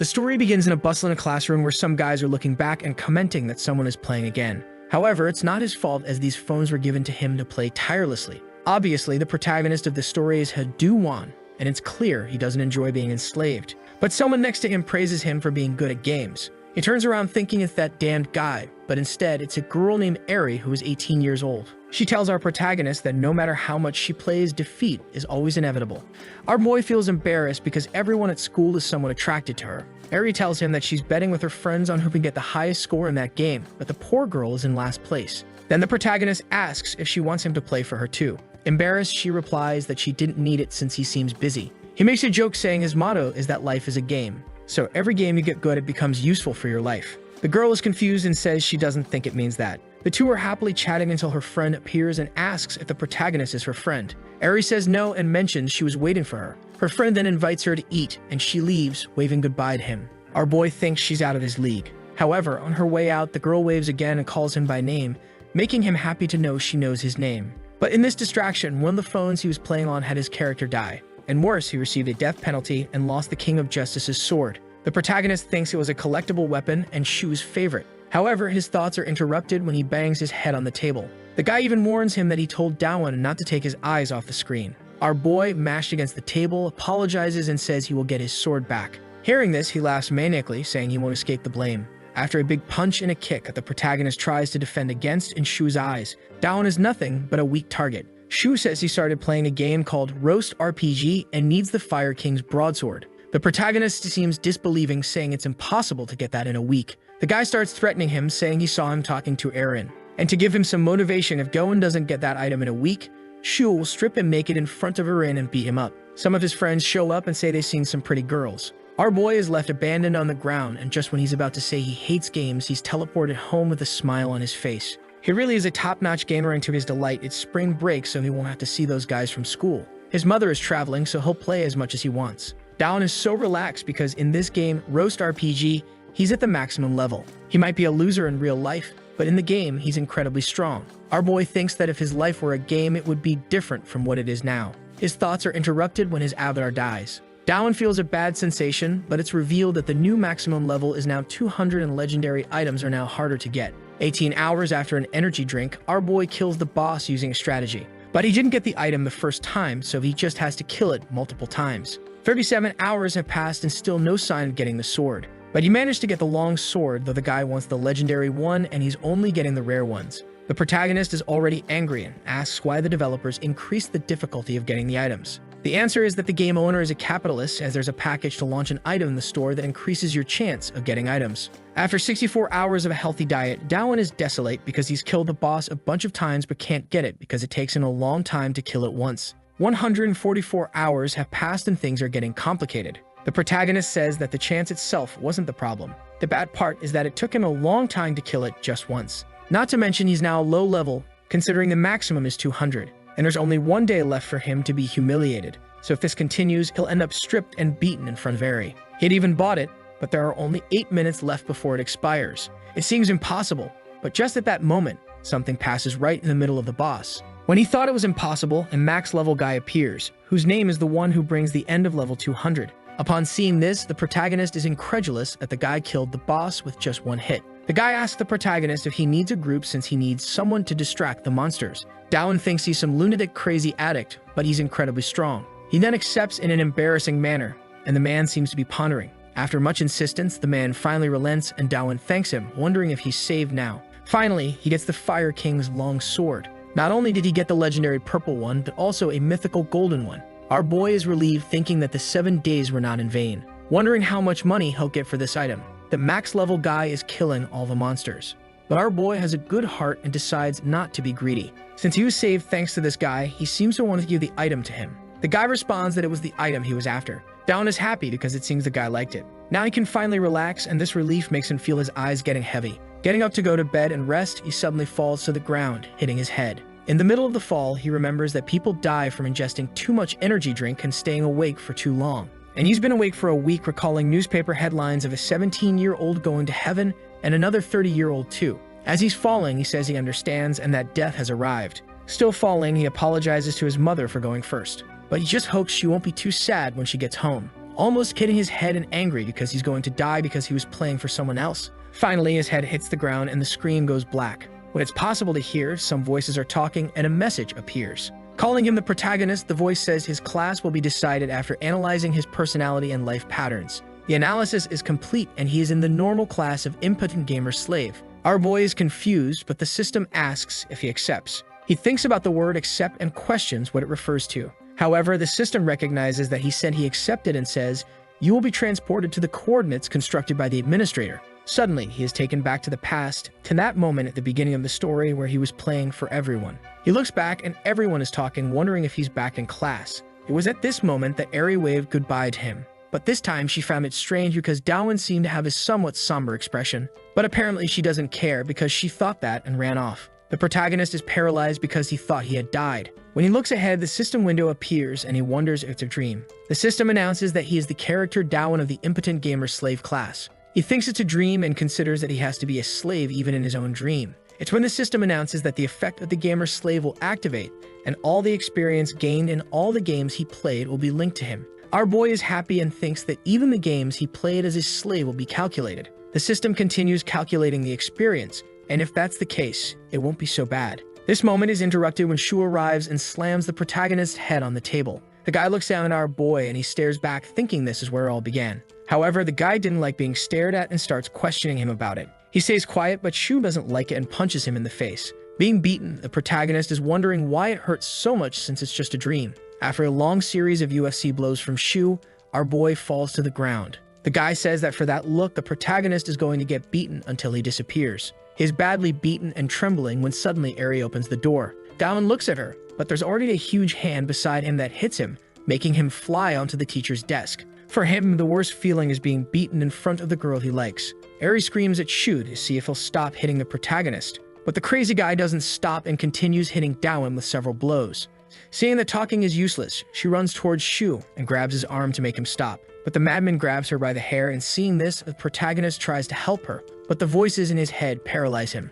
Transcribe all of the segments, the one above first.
The story begins in a bustling classroom where some guys are looking back and commenting that someone is playing again. However, it's not his fault as these phones were given to him to play tirelessly. Obviously, the protagonist of the story is Wan, and it's clear he doesn't enjoy being enslaved. But someone next to him praises him for being good at games. He turns around thinking it's that damned guy, but instead it's a girl named Eri who is 18 years old. She tells our protagonist that no matter how much she plays, defeat is always inevitable. Our boy feels embarrassed because everyone at school is somewhat attracted to her. Eri tells him that she's betting with her friends on who can get the highest score in that game, but the poor girl is in last place. Then the protagonist asks if she wants him to play for her too. Embarrassed, she replies that she didn't need it since he seems busy. He makes a joke saying his motto is that life is a game. So every game you get good at becomes useful for your life. The girl is confused and says she doesn't think it means that. The two are happily chatting until her friend appears and asks if the protagonist is her friend. Eri says no and mentions she was waiting for her. Her friend then invites her to eat and she leaves, waving goodbye to him. Our boy thinks she's out of his league. However, on her way out, the girl waves again and calls him by name, making him happy to know she knows his name. But in this distraction, one of the phones he was playing on had his character die. And worse, he received a death penalty and lost the King of Justice's sword. The protagonist thinks it was a collectible weapon and Shu's favorite. However, his thoughts are interrupted when he bangs his head on the table. The guy even warns him that he told Dawan not to take his eyes off the screen. Our boy, mashed against the table, apologizes and says he will get his sword back. Hearing this, he laughs maniacally, saying he won't escape the blame. After a big punch and a kick that the protagonist tries to defend against in Shu's eyes, Dawan is nothing but a weak target. Shu says he started playing a game called Roast RPG and needs the Fire King's broadsword. The protagonist seems disbelieving, saying it's impossible to get that in a week. The guy starts threatening him, saying he saw him talking to Eren. And to give him some motivation, if Goen doesn't get that item in a week, Shu will strip him naked in front of Eren and beat him up. Some of his friends show up and say they've seen some pretty girls. Our boy is left abandoned on the ground, and just when he's about to say he hates games, he's teleported home with a smile on his face. He really is a top-notch gamer, and to his delight, it's spring break, so he won't have to see those guys from school. His mother is traveling, so he'll play as much as he wants. Dawan is so relaxed because in this game, Roast RPG, he's at the maximum level. He might be a loser in real life, but in the game, he's incredibly strong. Our boy thinks that if his life were a game, it would be different from what it is now. His thoughts are interrupted when his avatar dies. Dawan feels a bad sensation, but it's revealed that the new maximum level is now 200 and legendary items are now harder to get. 18 hours after an energy drink, our boy kills the boss using a strategy. But he didn't get the item the first time, so he just has to kill it multiple times. 37 hours have passed and still no sign of getting the sword. But he managed to get the long sword, though the guy wants the legendary one and he's only getting the rare ones. The protagonist is already angry and asks why the developers increased the difficulty of getting the items. The answer is that the game owner is a capitalist, as there's a package to launch an item in the store that increases your chance of getting items. After 64 hours of a healthy diet, Dawan is desolate because he's killed the boss a bunch of times but can't get it because it takes him a long time to kill it once. 144 hours have passed and things are getting complicated. The protagonist says that the chance itself wasn't the problem. The bad part is that it took him a long time to kill it just once. Not to mention he's now low level, considering the maximum is 200. And there's only one day left for him to be humiliated. So if this continues, he'll end up stripped and beaten in front of Eri. He'd even bought it, but there are only 8 minutes left before it expires. It seems impossible, but just at that moment, something passes right in the middle of the boss. When he thought it was impossible, a max level guy appears, whose name is the one who brings the end of level 200. Upon seeing this, the protagonist is incredulous that the guy killed the boss with just one hit. The guy asks the protagonist if he needs a group since he needs someone to distract the monsters. Dawan thinks he's some lunatic crazy addict, but he's incredibly strong. He then accepts in an embarrassing manner, and the man seems to be pondering. After much insistence, the man finally relents and Dawan thanks him, wondering if he's saved now. Finally, he gets the Fire King's long sword. Not only did he get the legendary purple one, but also a mythical golden one. Our boy is relieved, thinking that the 7 days were not in vain, wondering how much money he'll get for this item. The max level guy is killing all the monsters. But our boy has a good heart and decides not to be greedy. Since he was saved thanks to this guy, he seems to want to give the item to him. The guy responds that it was the item he was after. Dawan is happy because it seems the guy liked it. Now he can finally relax, and this relief makes him feel his eyes getting heavy. Getting up to go to bed and rest, he suddenly falls to the ground, hitting his head. In the middle of the fall, he remembers that people die from ingesting too much energy drink and staying awake for too long. And he's been awake for a week, recalling newspaper headlines of a 17-year-old going to heaven and another 30-year-old too. As he's falling, he says he understands and that death has arrived. Still falling, he apologizes to his mother for going first. But he just hopes she won't be too sad when she gets home. almost hitting his head and angry because he's going to die because he was playing for someone else. Finally, his head hits the ground and the screen goes black. When it's possible to hear, some voices are talking and a message appears. Calling him the protagonist, the voice says his class will be decided after analyzing his personality and life patterns. The analysis is complete and he is in the normal class of impotent gamer slave. Our boy is confused, but the system asks if he accepts. He thinks about the word accept and questions what it refers to. However, the system recognizes that he said he accepted and says, "You will be transported to the coordinates constructed by the administrator." Suddenly, he is taken back to the past, to that moment at the beginning of the story where he was playing for everyone. He looks back and everyone is talking, wondering if he's back in class. It was at this moment that Eri waved goodbye to him. But this time she found it strange because Dawan seemed to have a somewhat somber expression. But apparently she doesn't care because she thought that and ran off. The protagonist is paralyzed because he thought he had died. When he looks ahead, the system window appears and he wonders if it's a dream. The system announces that he is the character Dawan of the impotent gamer slave class. He thinks it's a dream and considers that he has to be a slave even in his own dream. It's when the system announces that the effect of the gamer slave will activate and all the experience gained in all the games he played will be linked to him. Our boy is happy and thinks that even the games he played as his slave will be calculated. The system continues calculating the experience, and if that's the case, it won't be so bad. This moment is interrupted when Shu arrives and slams the protagonist's head on the table. The guy looks down at our boy and he stares back, thinking this is where it all began. However, the guy didn't like being stared at and starts questioning him about it. He stays quiet, but Shu doesn't like it and punches him in the face. Being beaten, the protagonist is wondering why it hurts so much since it's just a dream. After a long series of UFC blows from Shu, our boy falls to the ground. The guy says that for that look, the protagonist is going to get beaten until he disappears. He is badly beaten and trembling when suddenly Eri opens the door. Dawan looks at her, but there's already a huge hand beside him that hits him, making him fly onto the teacher's desk. For him, the worst feeling is being beaten in front of the girl he likes. Eri screams at Shu to see if he'll stop hitting the protagonist, but the crazy guy doesn't stop and continues hitting Dawan with several blows. Seeing that talking is useless, she runs towards Shu and grabs his arm to make him stop. But the madman grabs her by the hair, and seeing this, the protagonist tries to help her, but the voices in his head paralyze him.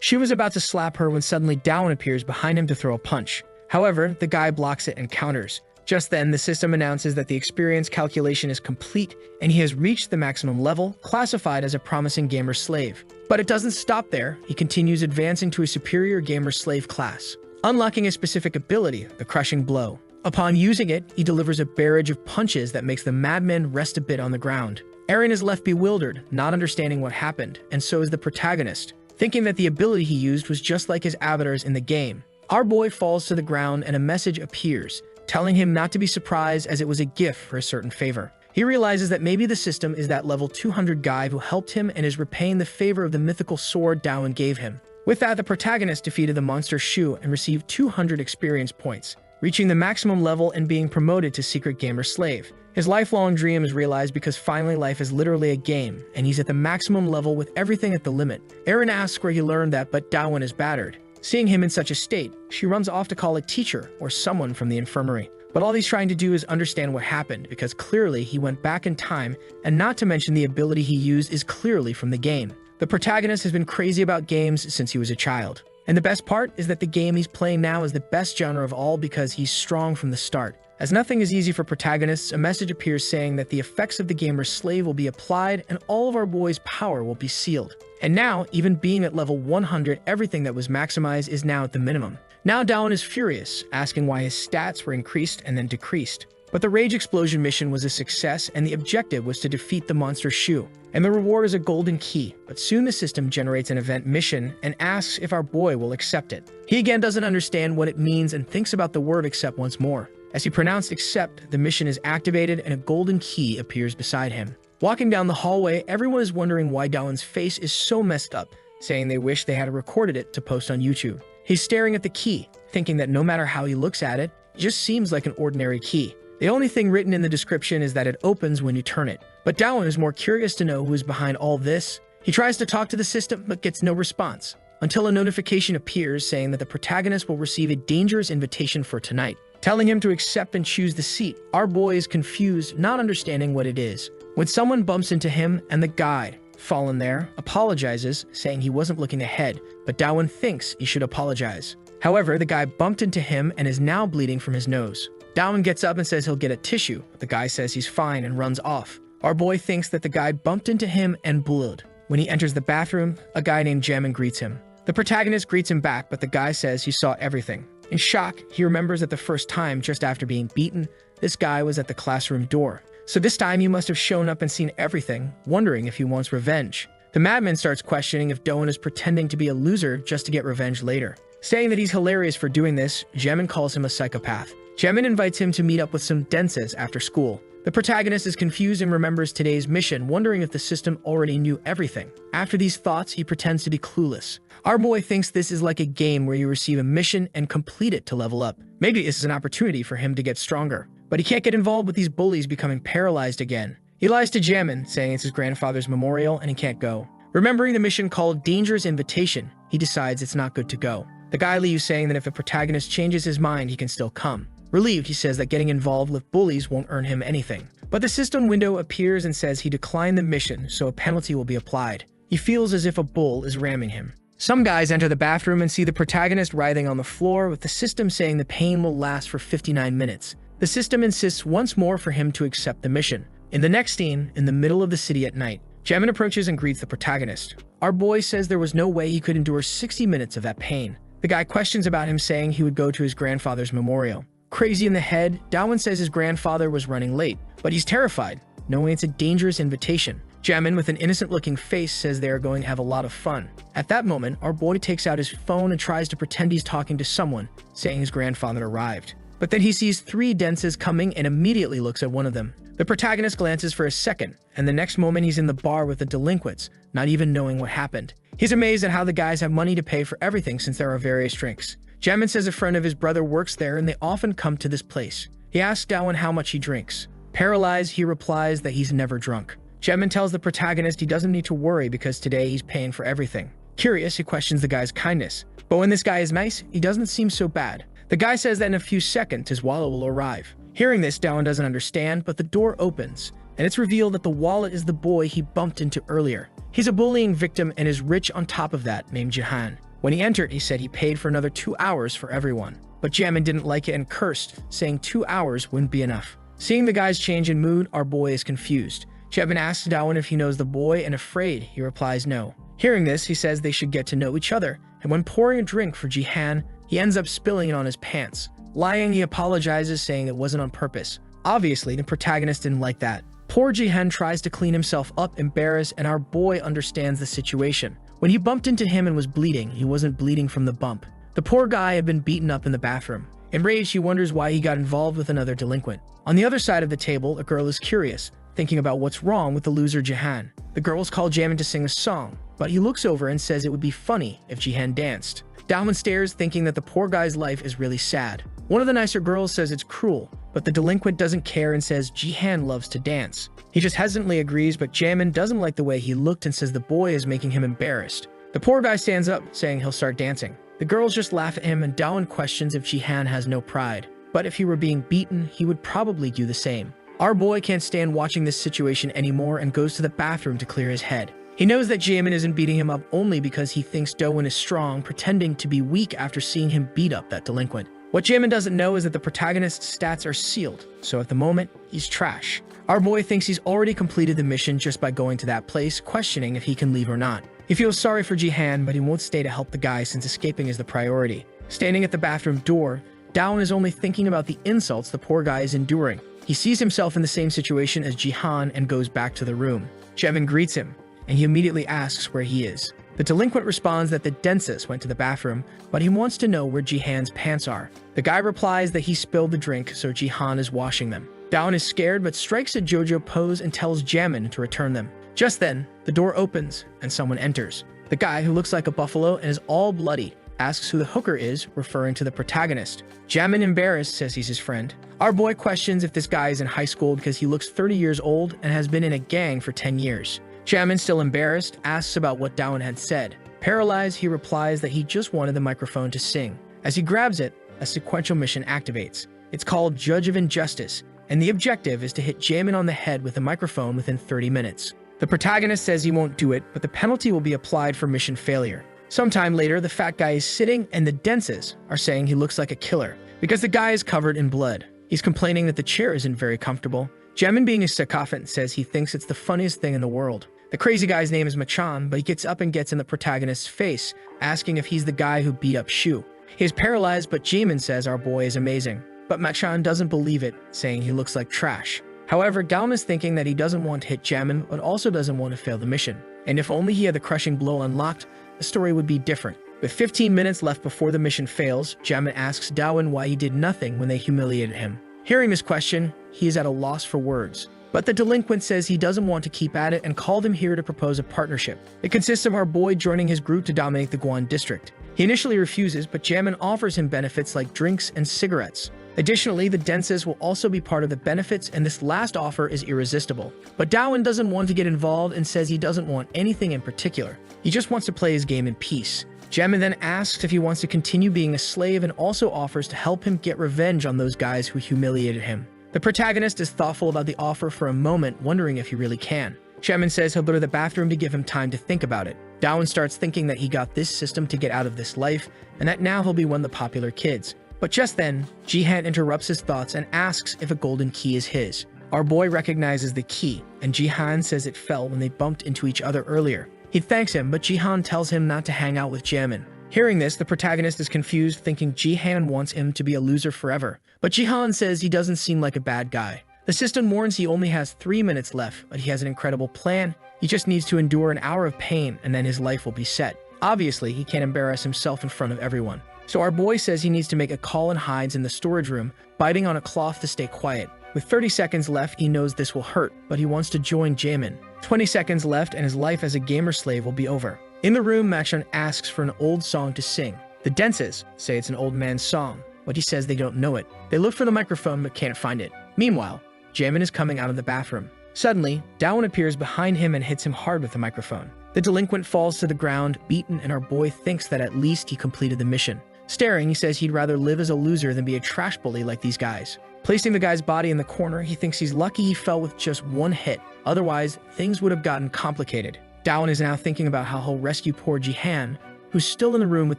She was about to slap her when suddenly Dawan appears behind him to throw a punch. However, the guy blocks it and counters. Just then, the system announces that the experience calculation is complete and he has reached the maximum level, classified as a promising gamer slave. But it doesn't stop there. He continues advancing to a superior gamer slave class, unlocking a specific ability, the crushing blow. Upon using it, he delivers a barrage of punches that makes the madman rest a bit on the ground. Eren is left bewildered, not understanding what happened, and so is the protagonist, thinking that the ability he used was just like his avatars in the game. Our boy falls to the ground and a message appears, telling him not to be surprised as it was a gift for a certain favor. He realizes that maybe the system is that level 200 guy who helped him and is repaying the favor of the mythical sword Dawan gave him. With that, the protagonist defeated the monster Shu and received 200 experience points, reaching the maximum level and being promoted to Secret Gamer Slave. His lifelong dream is realized because finally life is literally a game, and he's at the maximum level with everything at the limit. Eren asks where he learned that, but Dawan is battered. Seeing him in such a state, she runs off to call a teacher or someone from the infirmary. But all he's trying to do is understand what happened, because clearly he went back in time, and not to mention the ability he used is clearly from the game. The protagonist has been crazy about games since he was a child. And the best part is that the game he's playing now is the best genre of all because he's strong from the start. As nothing is easy for protagonists, a message appears saying that the effects of the gamer's slave will be applied and all of our boy's power will be sealed. And now, even being at level 100, everything that was maximized is now at the minimum. Now Dawan is furious, asking why his stats were increased and then decreased. But the Rage Explosion mission was a success and the objective was to defeat the monster Shu. And the reward is a golden key, but soon the system generates an event mission and asks if our boy will accept it. He again doesn't understand what it means and thinks about the word accept once more. As he pronounced accept, the mission is activated and a golden key appears beside him. Walking down the hallway, everyone is wondering why Dawan's face is so messed up, saying they wish they had recorded it to post on YouTube. He's staring at the key, thinking that no matter how he looks at it, it just seems like an ordinary key. The only thing written in the description is that it opens when you turn it. But Dawan is more curious to know who is behind all this. He tries to talk to the system but gets no response, until a notification appears saying that the protagonist will receive a dangerous invitation for tonight, telling him to accept and choose the seat. Our boy is confused, not understanding what it is, when someone bumps into him and the guide, fallen there, apologizes, saying he wasn't looking ahead, but Dawan thinks he should apologize. However, the guy bumped into him and is now bleeding from his nose. Dawan gets up and says he'll get a tissue, but the guy says he's fine and runs off. Our boy thinks that the guy bumped into him and bullied. When he enters the bathroom, a guy named Jamin greets him. The protagonist greets him back, but the guy says he saw everything. In shock, he remembers that the first time, just after being beaten, this guy was at the classroom door. So this time he must have shown up and seen everything, wondering if he wants revenge. The madman starts questioning if Doan is pretending to be a loser just to get revenge later. Saying that he's hilarious for doing this, Jamin calls him a psychopath. Jamin invites him to meet up with some denses after school. The protagonist is confused and remembers today's mission, wondering if the system already knew everything. After these thoughts, he pretends to be clueless. Our boy thinks this is like a game where you receive a mission and complete it to level up. Maybe this is an opportunity for him to get stronger. But he can't get involved with these bullies becoming paralyzed again. He lies to Jamin, saying it's his grandfather's memorial and he can't go. Remembering the mission called Dangerous Invitation, he decides it's not good to go. The guy leaves, saying that if the protagonist changes his mind, he can still come. Relieved, he says that getting involved with bullies won't earn him anything. But the system window appears and says he declined the mission, so a penalty will be applied. He feels as if a bull is ramming him. Some guys enter the bathroom and see the protagonist writhing on the floor, with the system saying the pain will last for 59 minutes. The system insists once more for him to accept the mission. In the next scene, in the middle of the city at night, Jamin approaches and greets the protagonist. Our boy says there was no way he could endure 60 minutes of that pain. The guy questions about him, saying he would go to his grandfather's memorial. Crazy in the head, Dawan says his grandfather was running late, but he's terrified, knowing it's a dangerous invitation. Jamin, with an innocent-looking face, says they are going to have a lot of fun. At that moment, our boy takes out his phone and tries to pretend he's talking to someone, saying his grandfather arrived. But then he sees 3 denses coming and immediately looks at one of them. The protagonist glances for a second, and the next moment he's in the bar with the delinquents, not even knowing what happened. He's amazed at how the guys have money to pay for everything since there are various drinks. Jamin says a friend of his brother works there and they often come to this place. He asks Dawan how much he drinks. Paralyzed, he replies that he's never drunk. Jamin tells the protagonist he doesn't need to worry because today he's paying for everything. Curious, he questions the guy's kindness. But when this guy is nice, he doesn't seem so bad. The guy says that in a few seconds his wallet will arrive. Hearing this, Dawan doesn't understand, but the door opens, and it's revealed that the wallet is the boy he bumped into earlier. He's a bullying victim and is rich on top of that, named Jihan. When he entered, he said he paid for another 2 hours for everyone. But Jamin didn't like it and cursed, saying 2 hours wouldn't be enough. Seeing the guy's change in mood, our boy is confused. Jamin asks Dawan if he knows the boy, and afraid, he replies no. Hearing this, he says they should get to know each other, and when pouring a drink for Jihan, he ends up spilling it on his pants. Lying, he apologizes, saying it wasn't on purpose. Obviously, the protagonist didn't like that. Poor Jihan tries to clean himself up, embarrassed, and our boy understands the situation. When he bumped into him and was bleeding, he wasn't bleeding from the bump. The poor guy had been beaten up in the bathroom. Enraged, he wonders why he got involved with another delinquent. On the other side of the table, a girl is curious, thinking about what's wrong with the loser Jihan. The girls call Jamin to sing a song, but he looks over and says it would be funny if Jihan danced. Dawan stares, thinking that the poor guy's life is really sad. One of the nicer girls says it's cruel, but the delinquent doesn't care and says Jihan loves to dance. He just hesitantly agrees, but Jamin doesn't like the way he looked and says the boy is making him embarrassed. The poor guy stands up, saying he'll start dancing. The girls just laugh at him, and Dawan questions if Jihan has no pride. But if he were being beaten, he would probably do the same. Our boy can't stand watching this situation anymore and goes to the bathroom to clear his head. He knows that Jamin isn't beating him up only because he thinks Dawan is strong, pretending to be weak after seeing him beat up that delinquent. What Jamin doesn't know is that the protagonist's stats are sealed, so at the moment, he's trash. Our boy thinks he's already completed the mission just by going to that place, questioning if he can leave or not. He feels sorry for Jihan, but he won't stay to help the guy since escaping is the priority. Standing at the bathroom door, Dawan is only thinking about the insults the poor guy is enduring. He sees himself in the same situation as Jihan and goes back to the room. Jamin greets him, and he immediately asks where he is. The delinquent responds that the dentist went to the bathroom, but he wants to know where Jihan's pants are. The guy replies that he spilled the drink, so Jihan is washing them. Dawan is scared, but strikes a JoJo pose and tells Jamin to return them. Just then, the door opens, and someone enters. The guy, who looks like a buffalo and is all bloody, asks who the hooker is, referring to the protagonist. Jamin, embarrassed, says he's his friend. Our boy questions if this guy is in high school because he looks 30 years old and has been in a gang for 10 years. Jamin, still embarrassed, asks about what Dawan had said. Paralyzed, he replies that he just wanted the microphone to sing. As he grabs it, a sequential mission activates. It's called Judge of Injustice, and the objective is to hit Jamin on the head with a microphone within 30 minutes. The protagonist says he won't do it, but the penalty will be applied for mission failure. Sometime later, the fat guy is sitting, and the denses are saying he looks like a killer because the guy is covered in blood. He's complaining that the chair isn't very comfortable. Jamin, being a sycophant, says he thinks it's the funniest thing in the world. The crazy guy's name is Machan, but he gets up and gets in the protagonist's face, asking if he's the guy who beat up Shu. He is paralyzed, but Jamin says our boy is amazing. But Machan doesn't believe it, saying he looks like trash. However, Dawn is thinking that he doesn't want to hit Jamin, but also doesn't want to fail the mission. And if only he had the crushing blow unlocked, the story would be different. With 15 minutes left before the mission fails, Jamin asks Dawan why he did nothing when they humiliated him. Hearing this question, he is at a loss for words. But the delinquent says he doesn't want to keep at it and called him here to propose a partnership. It consists of our boy joining his group to dominate the Guan district. He initially refuses, but Jamin offers him benefits like drinks and cigarettes. Additionally, the Denses will also be part of the benefits, and this last offer is irresistible. But Dawan doesn't want to get involved and says he doesn't want anything in particular. He just wants to play his game in peace. Jamin then asks if he wants to continue being a slave and also offers to help him get revenge on those guys who humiliated him. The protagonist is thoughtful about the offer for a moment, wondering if he really can. Jamin says he'll go to the bathroom to give him time to think about it. Dawan starts thinking that he got this system to get out of this life, and that now he'll be one of the popular kids. But just then, Jihan interrupts his thoughts and asks if a golden key is his. Our boy recognizes the key, and Jihan says it fell when they bumped into each other earlier. He thanks him, but Jihan tells him not to hang out with Jamin. Hearing this, the protagonist is confused, thinking Jihan wants him to be a loser forever. But Jihan says he doesn't seem like a bad guy. The system warns he only has 3 minutes left, but he has an incredible plan. He just needs to endure an hour of pain, and then his life will be set. Obviously, he can't embarrass himself in front of everyone. So our boy says he needs to make a call and hides in the storage room, biting on a cloth to stay quiet. With 30 seconds left, he knows this will hurt, but he wants to join Jamin. 20 seconds left and his life as a gamer slave will be over. In the room, Machan asks for an old song to sing. The Denses say it's an old man's song, but he says they don't know it. They look for the microphone but can't find it. Meanwhile, Jamin is coming out of the bathroom. Suddenly, Dawan appears behind him and hits him hard with the microphone. The delinquent falls to the ground, beaten, and our boy thinks that at least he completed the mission. Staring, he says he'd rather live as a loser than be a trash bully like these guys. Placing the guy's body in the corner, he thinks he's lucky he fell with just one hit. Otherwise, things would have gotten complicated. Dawan is now thinking about how he'll rescue poor Jihan, who's still in the room with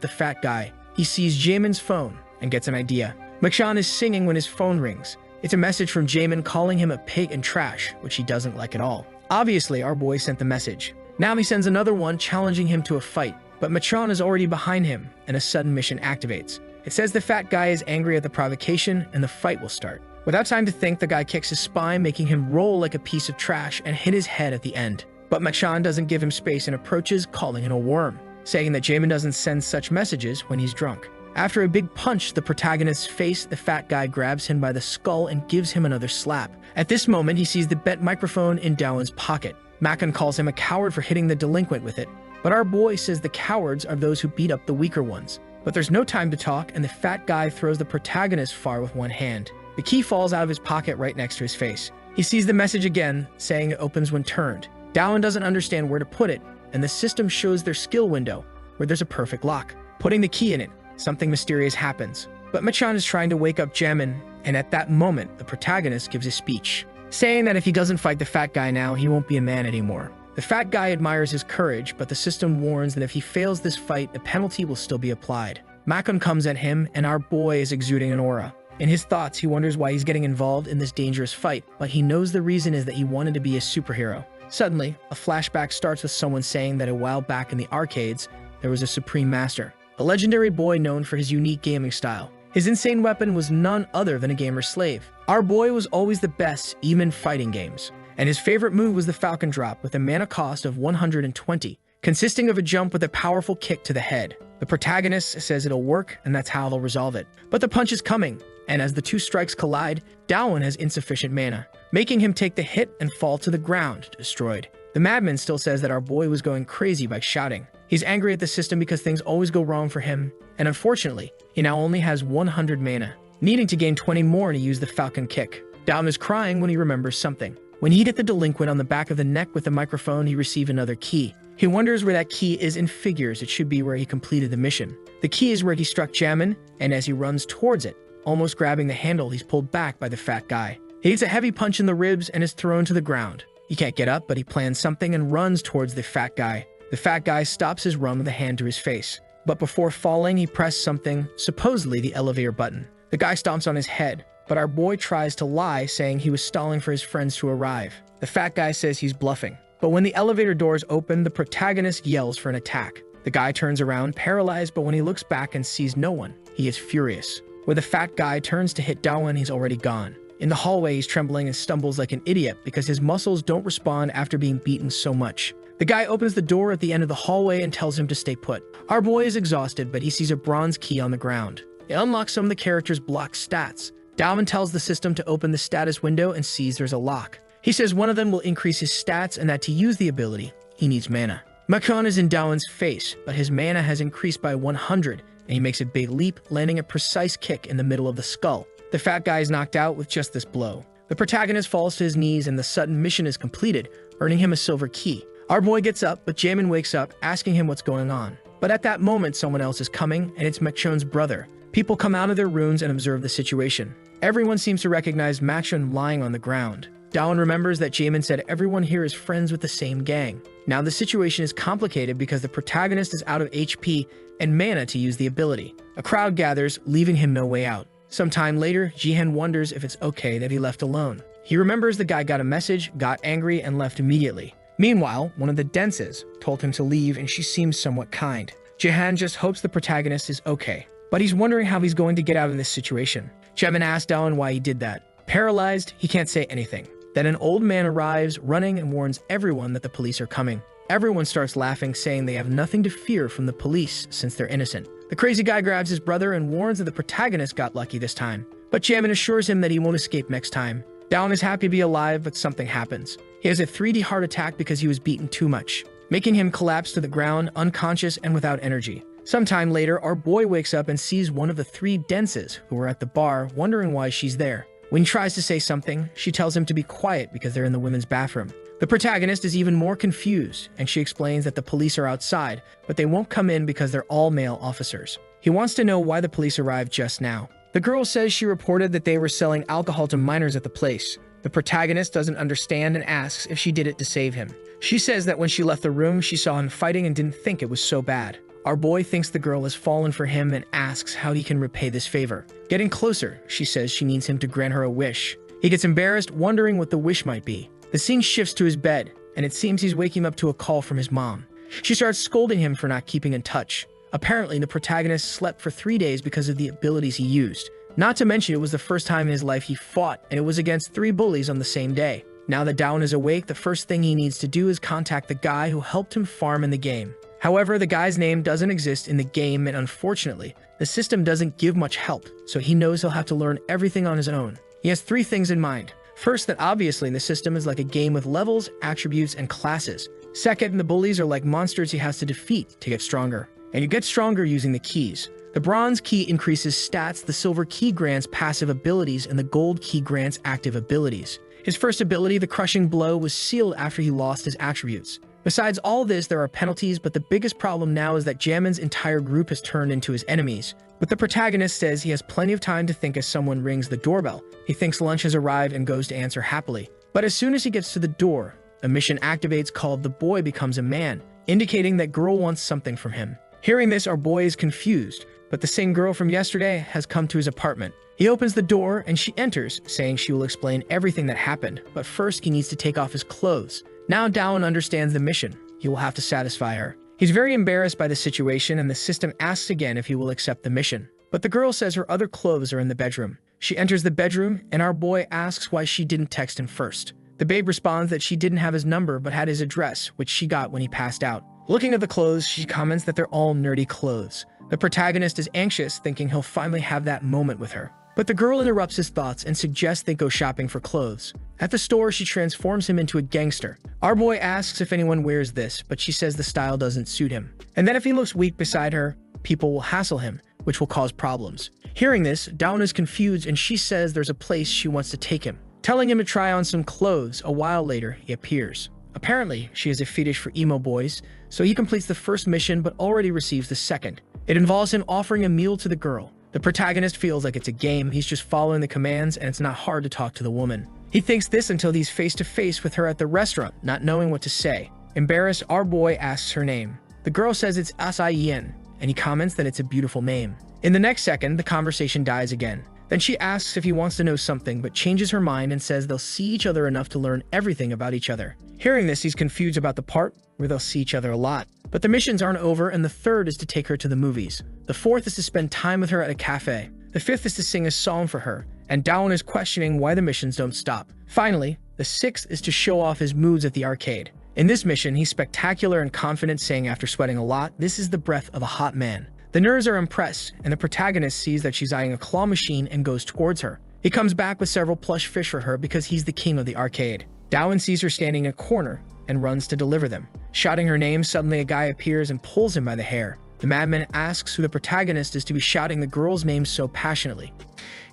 the fat guy. He sees Jamin's phone and gets an idea. Machan is singing when his phone rings. It's a message from Jamin calling him a pig and trash, which he doesn't like at all. Obviously, our boy sent the message. Now he sends another one challenging him to a fight, but Machan is already behind him, and a sudden mission activates. It says the fat guy is angry at the provocation, and the fight will start. Without time to think, the guy kicks his spine, making him roll like a piece of trash and hit his head at the end. But Machan doesn't give him space and approaches, calling him a worm, saying that Jamin doesn't send such messages when he's drunk. After a big punch to the protagonist's face, the fat guy grabs him by the skull and gives him another slap. At this moment, he sees the bent microphone in Dawan's pocket. Machan calls him a coward for hitting the delinquent with it. But our boy says the cowards are those who beat up the weaker ones. But there's no time to talk, and the fat guy throws the protagonist far with one hand. The key falls out of his pocket right next to his face. He sees the message again, saying it opens when turned. Dawan doesn't understand where to put it, and the system shows their skill window, where there's a perfect lock. Putting the key in it, something mysterious happens. But Machan is trying to wake up Jamin, and at that moment, the protagonist gives a speech, saying that if he doesn't fight the fat guy now, he won't be a man anymore. The fat guy admires his courage, but the system warns that if he fails this fight, a penalty will still be applied. Machan comes at him, and our boy is exuding an aura. In his thoughts, he wonders why he's getting involved in this dangerous fight, but he knows the reason is that he wanted to be a superhero. Suddenly, a flashback starts with someone saying that a while back in the arcades, there was a Supreme Master, a legendary boy known for his unique gaming style. His insane weapon was none other than a gamer slave. Our boy was always the best, even in fighting games. And his favorite move was the Falcon Drop with a mana cost of 120, consisting of a jump with a powerful kick to the head. The protagonist says it'll work, and that's how they'll resolve it. But the punch is coming, and as the two strikes collide, Dawan has insufficient mana, making him take the hit and fall to the ground, destroyed. The madman still says that our boy was going crazy by shouting. He's angry at the system because things always go wrong for him, and unfortunately, he now only has 100 mana, needing to gain 20 more to use the Falcon Kick. Dawan is crying when he remembers something. When he hit the delinquent on the back of the neck with the microphone, he received another key. He wonders where that key is and figures it should be where he completed the mission. The key is where he struck Jamin, and as he runs towards it, almost grabbing the handle, he's pulled back by the fat guy. He hits a heavy punch in the ribs and is thrown to the ground. He can't get up, but he plans something and runs towards the fat guy. The fat guy stops his run with a hand to his face. But before falling, he pressed something, supposedly the elevator button. The guy stomps on his head, but our boy tries to lie, saying he was stalling for his friends to arrive. The fat guy says he's bluffing. But when the elevator doors open, the protagonist yells for an attack. The guy turns around, paralyzed, but when he looks back and sees no one, he is furious. Where the fat guy turns to hit Dawan, he's already gone. In the hallway, he's trembling and stumbles like an idiot because his muscles don't respond after being beaten so much. The guy opens the door at the end of the hallway and tells him to stay put. Our boy is exhausted, but he sees a bronze key on the ground. It unlocks some of the characters' blocked stats. Dawan tells the system to open the status window and sees there's a lock. He says one of them will increase his stats and that to use the ability, he needs mana. Makon is in Dawan's face, but his mana has increased by 100, and he makes a big leap, landing a precise kick in the middle of the skull. The fat guy is knocked out with just this blow. The protagonist falls to his knees and the sudden mission is completed, earning him a silver key. Our boy gets up, but Jamin wakes up, asking him what's going on. But at that moment, someone else is coming, and it's Makchon's brother. People come out of their rooms and observe the situation. Everyone seems to recognize Makchon lying on the ground. Dawan remembers that Jamin said everyone here is friends with the same gang. Now the situation is complicated because the protagonist is out of HP and mana to use the ability. A crowd gathers, leaving him no way out. Sometime later, Jihan wonders if it's okay that he left alone. He remembers the guy got a message, got angry, and left immediately. Meanwhile, one of the Denses told him to leave and she seems somewhat kind. Jihan just hopes the protagonist is okay, but he's wondering how he's going to get out of this situation. Jamin asks Dawan why he did that. Paralyzed, he can't say anything. Then an old man arrives, running, and warns everyone that the police are coming. Everyone starts laughing, saying they have nothing to fear from the police since they're innocent. The crazy guy grabs his brother and warns that the protagonist got lucky this time. But Jamin assures him that he won't escape next time. Dawan is happy to be alive, but something happens. He has a 3D heart attack because he was beaten too much, making him collapse to the ground, unconscious and without energy. Sometime later, our boy wakes up and sees one of the 3 Denses who are at the bar, wondering why she's there. When he tries to say something, she tells him to be quiet because they're in the women's bathroom. The protagonist is even more confused, and she explains that the police are outside, but they won't come in because they're all male officers. He wants to know why the police arrived just now. The girl says she reported that they were selling alcohol to minors at the place. The protagonist doesn't understand and asks if she did it to save him. She says that when she left the room, she saw him fighting and didn't think it was so bad. Our boy thinks the girl has fallen for him and asks how he can repay this favor. Getting closer, she says she needs him to grant her a wish. He gets embarrassed, wondering what the wish might be. The scene shifts to his bed, and it seems he's waking up to a call from his mom. She starts scolding him for not keeping in touch. Apparently, the protagonist slept for 3 days because of the abilities he used. Not to mention it was the first time in his life he fought, and it was against 3 bullies on the same day. Now that Dawan is awake, the first thing he needs to do is contact the guy who helped him farm in the game. However, the guy's name doesn't exist in the game, and unfortunately, the system doesn't give much help, so he knows he'll have to learn everything on his own. He has 3 things in mind. First, that obviously the system is like a game with levels, attributes, and classes. Second, the bullies are like monsters he has to defeat to get stronger. And you get stronger using the keys. The bronze key increases stats, the silver key grants passive abilities, and the gold key grants active abilities. His first ability, the crushing blow, was sealed after he lost his attributes. Besides all this, there are penalties, but the biggest problem now is that Jamin's entire group has turned into his enemies. But the protagonist says he has plenty of time to think as someone rings the doorbell. He thinks lunch has arrived and goes to answer happily. But as soon as he gets to the door, a mission activates called The Boy Becomes a Man, indicating that girl wants something from him. Hearing this, our boy is confused, but the same girl from yesterday has come to his apartment. He opens the door and she enters, saying she will explain everything that happened, but first he needs to take off his clothes. Now Dawan understands the mission. He will have to satisfy her. He's very embarrassed by the situation, and the system asks again if he will accept the mission. But the girl says her other clothes are in the bedroom. She enters the bedroom, and our boy asks why she didn't text him first. The babe responds that she didn't have his number but had his address, which she got when he passed out. Looking at the clothes, she comments that they're all nerdy clothes. The protagonist is anxious, thinking he'll finally have that moment with her. But the girl interrupts his thoughts and suggests they go shopping for clothes. At the store, she transforms him into a gangster. Our boy asks if anyone wears this, but she says the style doesn't suit him. And then if he looks weak beside her, people will hassle him, which will cause problems. Hearing this, Dawan is confused and she says there's a place she wants to take him. Telling him to try on some clothes, a while later, he appears. Apparently, she has a fetish for emo boys, so he completes the first mission but already receives the second. It involves him offering a meal to the girl. The protagonist feels like it's a game, he's just following the commands, and it's not hard to talk to the woman. He thinks this until he's face to face with her at the restaurant, not knowing what to say. Embarrassed, our boy asks her name. The girl says it's Asai Yen, and he comments that it's a beautiful name. In the next second, the conversation dies again. Then she asks if he wants to know something, but changes her mind and says they'll see each other enough to learn everything about each other. Hearing this, he's confused about the part where they'll see each other a lot. But the missions aren't over, and the third is to take her to the movies. The fourth is to spend time with her at a cafe. The fifth is to sing a song for her, and Dawon is questioning why the missions don't stop. Finally, the sixth is to show off his moves at the arcade. In this mission, he's spectacular and confident, saying after sweating a lot, "This is the breath of a hot man." The nerds are impressed, and the protagonist sees that she's eyeing a claw machine and goes towards her. He comes back with several plush fish for her because he's the king of the arcade. Dawon sees her standing in a corner and runs to deliver them. Shouting her name, suddenly a guy appears and pulls him by the hair. The madman asks who the protagonist is to be shouting the girl's name so passionately.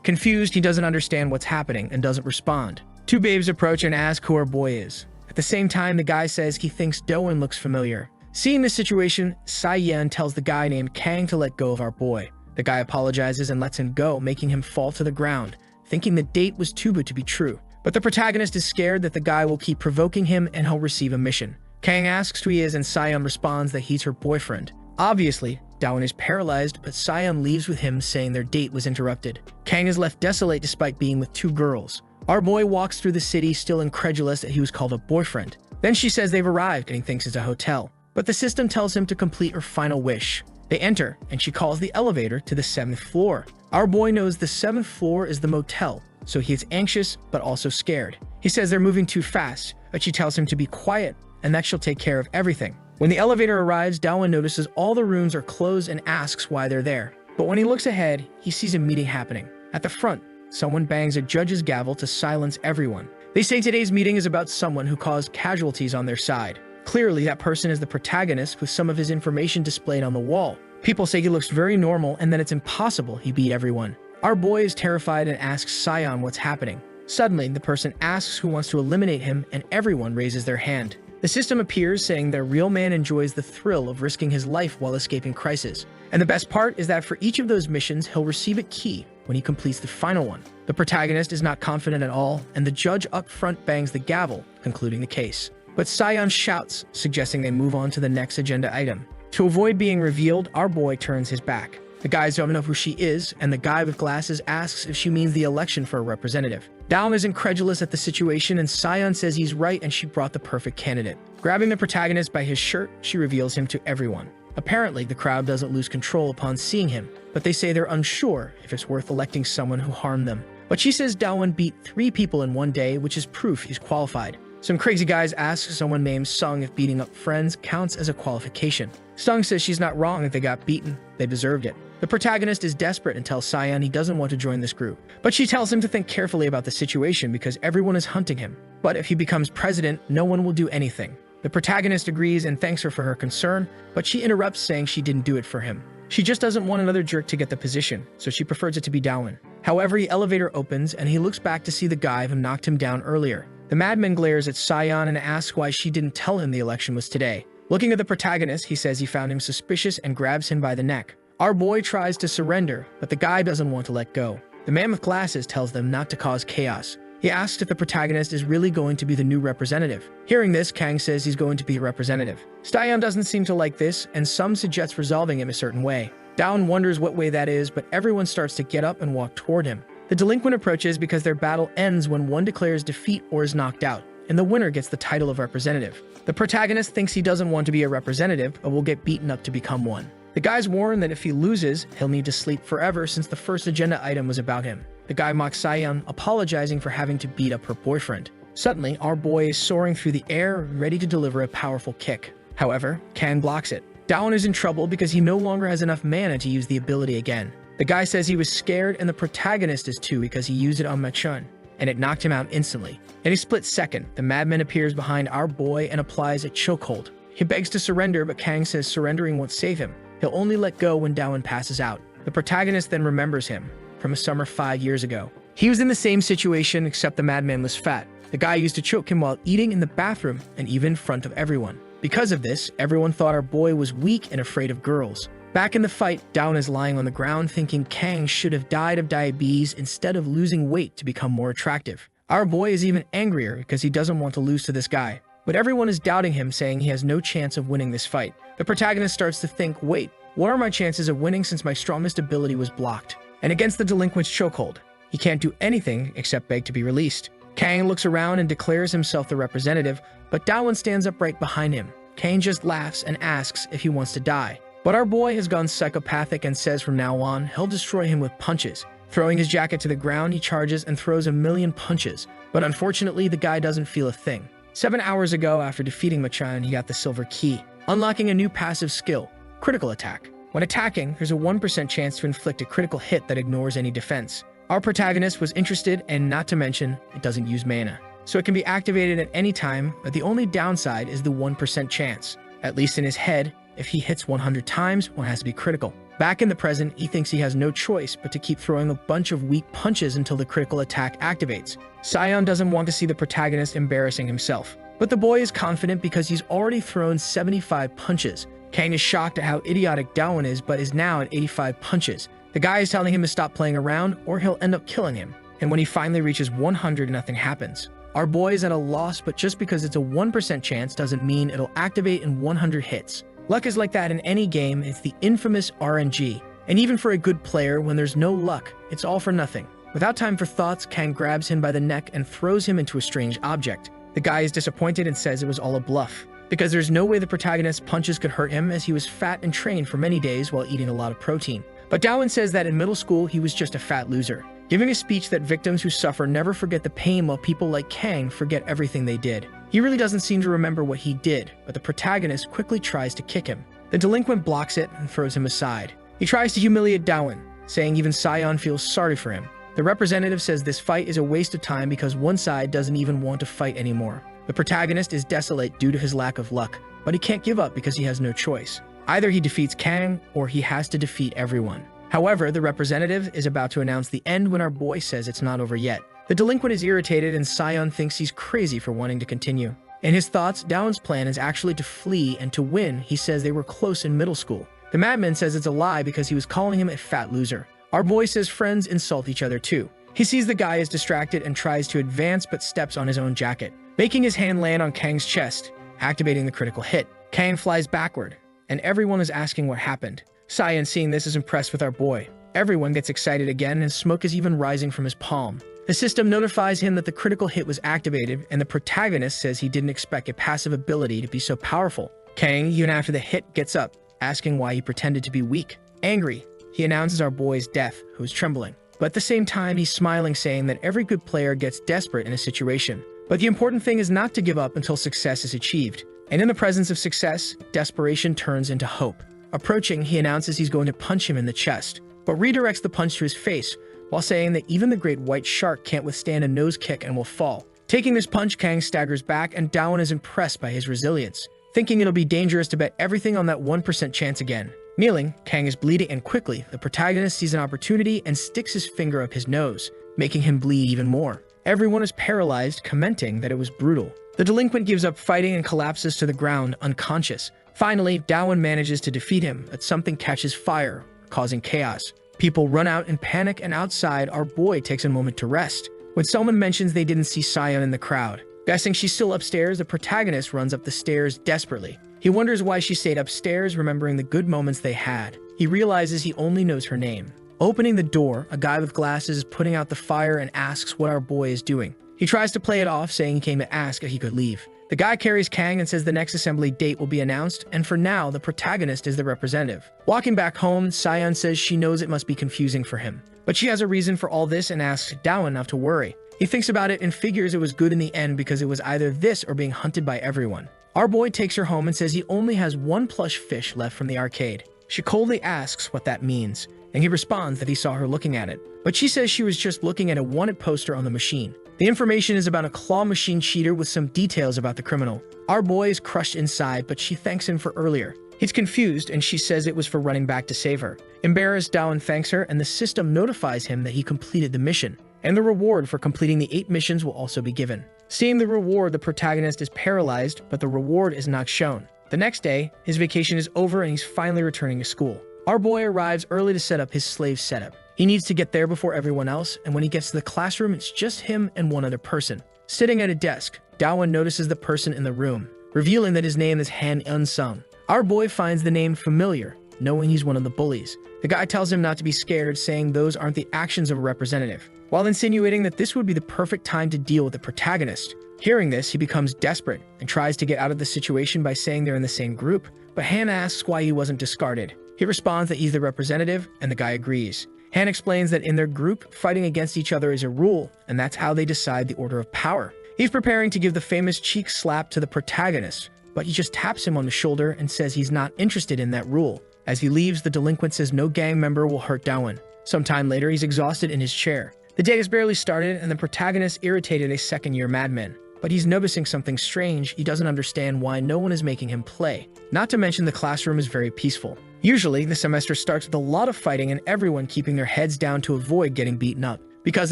Confused, he doesn't understand what's happening and doesn't respond. Two babes approach and ask who her boy is. At the same time, the guy says he thinks Dawon looks familiar. Seeing this situation, Sai-Yan tells the guy named Kang to let go of our boy. The guy apologizes and lets him go, making him fall to the ground, thinking the date was too good to be true. But the protagonist is scared that the guy will keep provoking him and he'll receive a mission. Kang asks who he is, and Sai-Yan responds that he's her boyfriend. Obviously, Dawon is paralyzed, but Sai-Yan leaves with him, saying their date was interrupted. Kang is left desolate despite being with two girls. Our boy walks through the city, still incredulous that he was called a boyfriend. Then she says they've arrived and he thinks it's a hotel. But the system tells him to complete her final wish. They enter, and she calls the elevator to the 7th floor. Our boy knows the 7th floor is the motel, so he is anxious but also scared. He says they're moving too fast, but she tells him to be quiet and that she'll take care of everything. When the elevator arrives, Dawon notices all the rooms are closed and asks why they're there. But when he looks ahead, he sees a meeting happening. At the front, someone bangs a judge's gavel to silence everyone. They say today's meeting is about someone who caused casualties on their side. Clearly, that person is the protagonist, with some of his information displayed on the wall. People say he looks very normal and that it's impossible he beat everyone. Our boy is terrified and asks Sai-Yan what's happening. Suddenly, the person asks who wants to eliminate him, and everyone raises their hand. The system appears, saying their real man enjoys the thrill of risking his life while escaping crisis. And the best part is that for each of those missions, he'll receive a key when he completes the final one. The protagonist is not confident at all, and the judge up front bangs the gavel, concluding the case. But Sai-Yan shouts, suggesting they move on to the next agenda item. To avoid being revealed, our boy turns his back. The guys don't know who she is, and the guy with glasses asks if she means the election for a representative. Dawon is incredulous at the situation, and Sai-Yan says he's right and she brought the perfect candidate. Grabbing the protagonist by his shirt, she reveals him to everyone. Apparently, the crowd doesn't lose control upon seeing him, but they say they're unsure if it's worth electing someone who harmed them. But she says Dawon beat 3 people in one day, which is proof he's qualified. Some crazy guys ask someone named Sung if beating up friends counts as a qualification. Sung says she's not wrong if they got beaten, they deserved it. The protagonist is desperate and tells Sai-Yan he doesn't want to join this group. But she tells him to think carefully about the situation because everyone is hunting him. But if he becomes president, no one will do anything. The protagonist agrees and thanks her for her concern, but she interrupts, saying she didn't do it for him. She just doesn't want another jerk to get the position, so she prefers it to be Dawon. However, the elevator opens and he looks back to see the guy who knocked him down earlier. The madman glares at Sai-Yan and asks why she didn't tell him the election was today. Looking at the protagonist, he says he found him suspicious and grabs him by the neck. Our boy tries to surrender, but the guy doesn't want to let go. The man with glasses tells them not to cause chaos. He asks if the protagonist is really going to be the new representative. Hearing this, Kang says he's going to be a representative. Sai-Yan doesn't seem to like this, and some suggests resolving him a certain way. Dawon wonders what way that is, but everyone starts to get up and walk toward him. The delinquent approaches because their battle ends when one declares defeat or is knocked out, and the winner gets the title of representative. The protagonist thinks he doesn't want to be a representative, but will get beaten up to become one. The guys warn that if he loses, he'll need to sleep forever since the first agenda item was about him. The guy mocks Sai-Yan, apologizing for having to beat up her boyfriend. Suddenly, our boy is soaring through the air, ready to deliver a powerful kick. However, Kang blocks it. Dawon is in trouble because he no longer has enough mana to use the ability again. The guy says he was scared, and the protagonist is too because he used it on Machun, and it knocked him out instantly. In a split second, the madman appears behind our boy and applies a chokehold. He begs to surrender, but Kang says surrendering won't save him. He'll only let go when Dawon passes out. The protagonist then remembers him from a summer 5 years ago. He was in the same situation, except the madman was fat. The guy used to choke him while eating in the bathroom and even in front of everyone. Because of this, everyone thought our boy was weak and afraid of girls. Back in the fight, Dawon is lying on the ground thinking Kang should have died of diabetes instead of losing weight to become more attractive. Our boy is even angrier because he doesn't want to lose to this guy. But everyone is doubting him, saying he has no chance of winning this fight. The protagonist starts to think, wait, what are my chances of winning since my strongest ability was blocked? And against the delinquent's chokehold, He can't do anything except beg to be released. Kang looks around and declares himself the representative, but Dawan stands up right behind him. Kang just laughs and asks if he wants to die. But our boy has gone psychopathic and says from now on, he'll destroy him with punches. Throwing his jacket to the ground, he charges and throws 1,000,000 punches. But unfortunately, the guy doesn't feel a thing. 7 hours ago, after defeating Machan, he got the silver key, unlocking a new passive skill, critical attack. When attacking, there's a 1% chance to inflict a critical hit that ignores any defense. Our protagonist was interested, and not to mention, it doesn't use mana. So it can be activated at any time, but the only downside is the 1% chance. At least in his head, if he hits 100 times, one has to be critical. Back in the present, he thinks he has no choice but to keep throwing a bunch of weak punches until the critical attack activates. Sion doesn't want to see the protagonist embarrassing himself, but the boy is confident because he's already thrown 75 punches. Kang is shocked at how idiotic Dawan is, but is now at 85 punches. The guy is telling him to stop playing around or he'll end up killing him. And when he finally reaches 100, nothing happens. Our boy is at a loss, but just because it's a 1% chance doesn't mean it'll activate in 100 hits. Luck is like that in any game. It's the infamous RNG. And even for a good player, when there's no luck, it's all for nothing. Without time for thoughts, Kang grabs him by the neck and throws him into a strange object. The guy is disappointed and says it was all a bluff, because there's no way the protagonist's punches could hurt him, as he was fat and trained for many days while eating a lot of protein. But Dawan says that in middle school, he was just a fat loser, giving a speech that victims who suffer never forget the pain, while people like Kang forget everything they did. He really doesn't seem to remember what he did, but the protagonist quickly tries to kick him. The delinquent blocks it and throws him aside. He tries to humiliate Dawan, saying even Sion feels sorry for him. The representative says this fight is a waste of time because one side doesn't even want to fight anymore. The protagonist is desolate due to his lack of luck, but he can't give up because he has no choice. Either he defeats Kang, or he has to defeat everyone. However, the representative is about to announce the end when our boy says it's not over yet. The delinquent is irritated and Sion thinks he's crazy for wanting to continue. In his thoughts, Dawan's plan is actually to flee and to win. He says they were close in middle school. The madman says it's a lie because he was calling him a fat loser. Our boy says friends insult each other too. He sees the guy is distracted and tries to advance but steps on his own jacket, making his hand land on Kang's chest, activating the critical hit. Kang flies backward, and everyone is asking what happened. Sion, seeing this, is impressed with our boy. Everyone gets excited again, and smoke is even rising from his palm. The system notifies him that the critical hit was activated, and the protagonist says he didn't expect a passive ability to be so powerful. Kang, even after the hit, gets up, asking why he pretended to be weak. Angry, he announces our boy's death, who is trembling. But at the same time, he's smiling, saying that every good player gets desperate in a situation. But the important thing is not to give up until success is achieved. And in the presence of success, desperation turns into hope. Approaching, he announces he's going to punch him in the chest, but redirects the punch to his face, while saying that even the great white shark can't withstand a nose kick and will fall. Taking this punch, Kang staggers back, and Dawan is impressed by his resilience, thinking it'll be dangerous to bet everything on that 1% chance again. Kneeling, Kang is bleeding, and quickly, the protagonist sees an opportunity and sticks his finger up his nose, making him bleed even more. Everyone is paralyzed, commenting that it was brutal. The delinquent gives up fighting and collapses to the ground, unconscious. Finally, Dawan manages to defeat him, but something catches fire, causing chaos. People run out in panic, and outside, our boy takes a moment to rest, when someone mentions they didn't see Sion in the crowd. Guessing she's still upstairs, the protagonist runs up the stairs desperately. He wonders why she stayed upstairs, remembering the good moments they had. He realizes he only knows her name. Opening the door, a guy with glasses is putting out the fire and asks what our boy is doing. He tries to play it off, saying he came to ask if he could leave. The guy carries Kang and says the next assembly date will be announced, and for now, the protagonist is the representative. Walking back home, Sion says she knows it must be confusing for him, but she has a reason for all this and asks Dawan not to worry. He thinks about it and figures it was good in the end because it was either this or being hunted by everyone. Our boy takes her home and says he only has one plush fish left from the arcade. She coldly asks what that means, and he responds that he saw her looking at it, but she says she was just looking at a wanted poster on the machine. The information is about a claw machine cheater with some details about the criminal. Our boy is crushed inside, but she thanks him for earlier. He's confused, and she says it was for running back to save her. Embarrassed, Dawan thanks her, and the system notifies him that he completed the mission, and the reward for completing the 8 missions will also be given. Seeing the reward, the protagonist is paralyzed, but the reward is not shown. The next day, his vacation is over and he's finally returning to school. Our boy arrives early to set up his slave setup. He needs to get there before everyone else, and when he gets to the classroom, it's just him and one other person. Sitting at a desk, Dawan notices the person in the room, revealing that his name is Han Unsung. Our boy finds the name familiar, knowing he's one of the bullies. The guy tells him not to be scared, saying those aren't the actions of a representative. while insinuating that this would be the perfect time to deal with the protagonist. Hearing this, he becomes desperate and tries to get out of the situation by saying they're in the same group, but Han asks why he wasn't discarded. He responds that he's the representative, and the guy agrees. Han explains that in their group, fighting against each other is a rule, and that's how they decide the order of power. He's preparing to give the famous cheek slap to the protagonist, but he just taps him on the shoulder and says he's not interested in that rule. As he leaves, the delinquent says no gang member will hurt Dawan. Sometime later, he's exhausted in his chair. The day has barely started, and the protagonist irritated a second-year madman. But he's noticing something strange. He doesn't understand why no one is making him play. Not to mention the classroom is very peaceful. Usually, the semester starts with a lot of fighting and everyone keeping their heads down to avoid getting beaten up. Because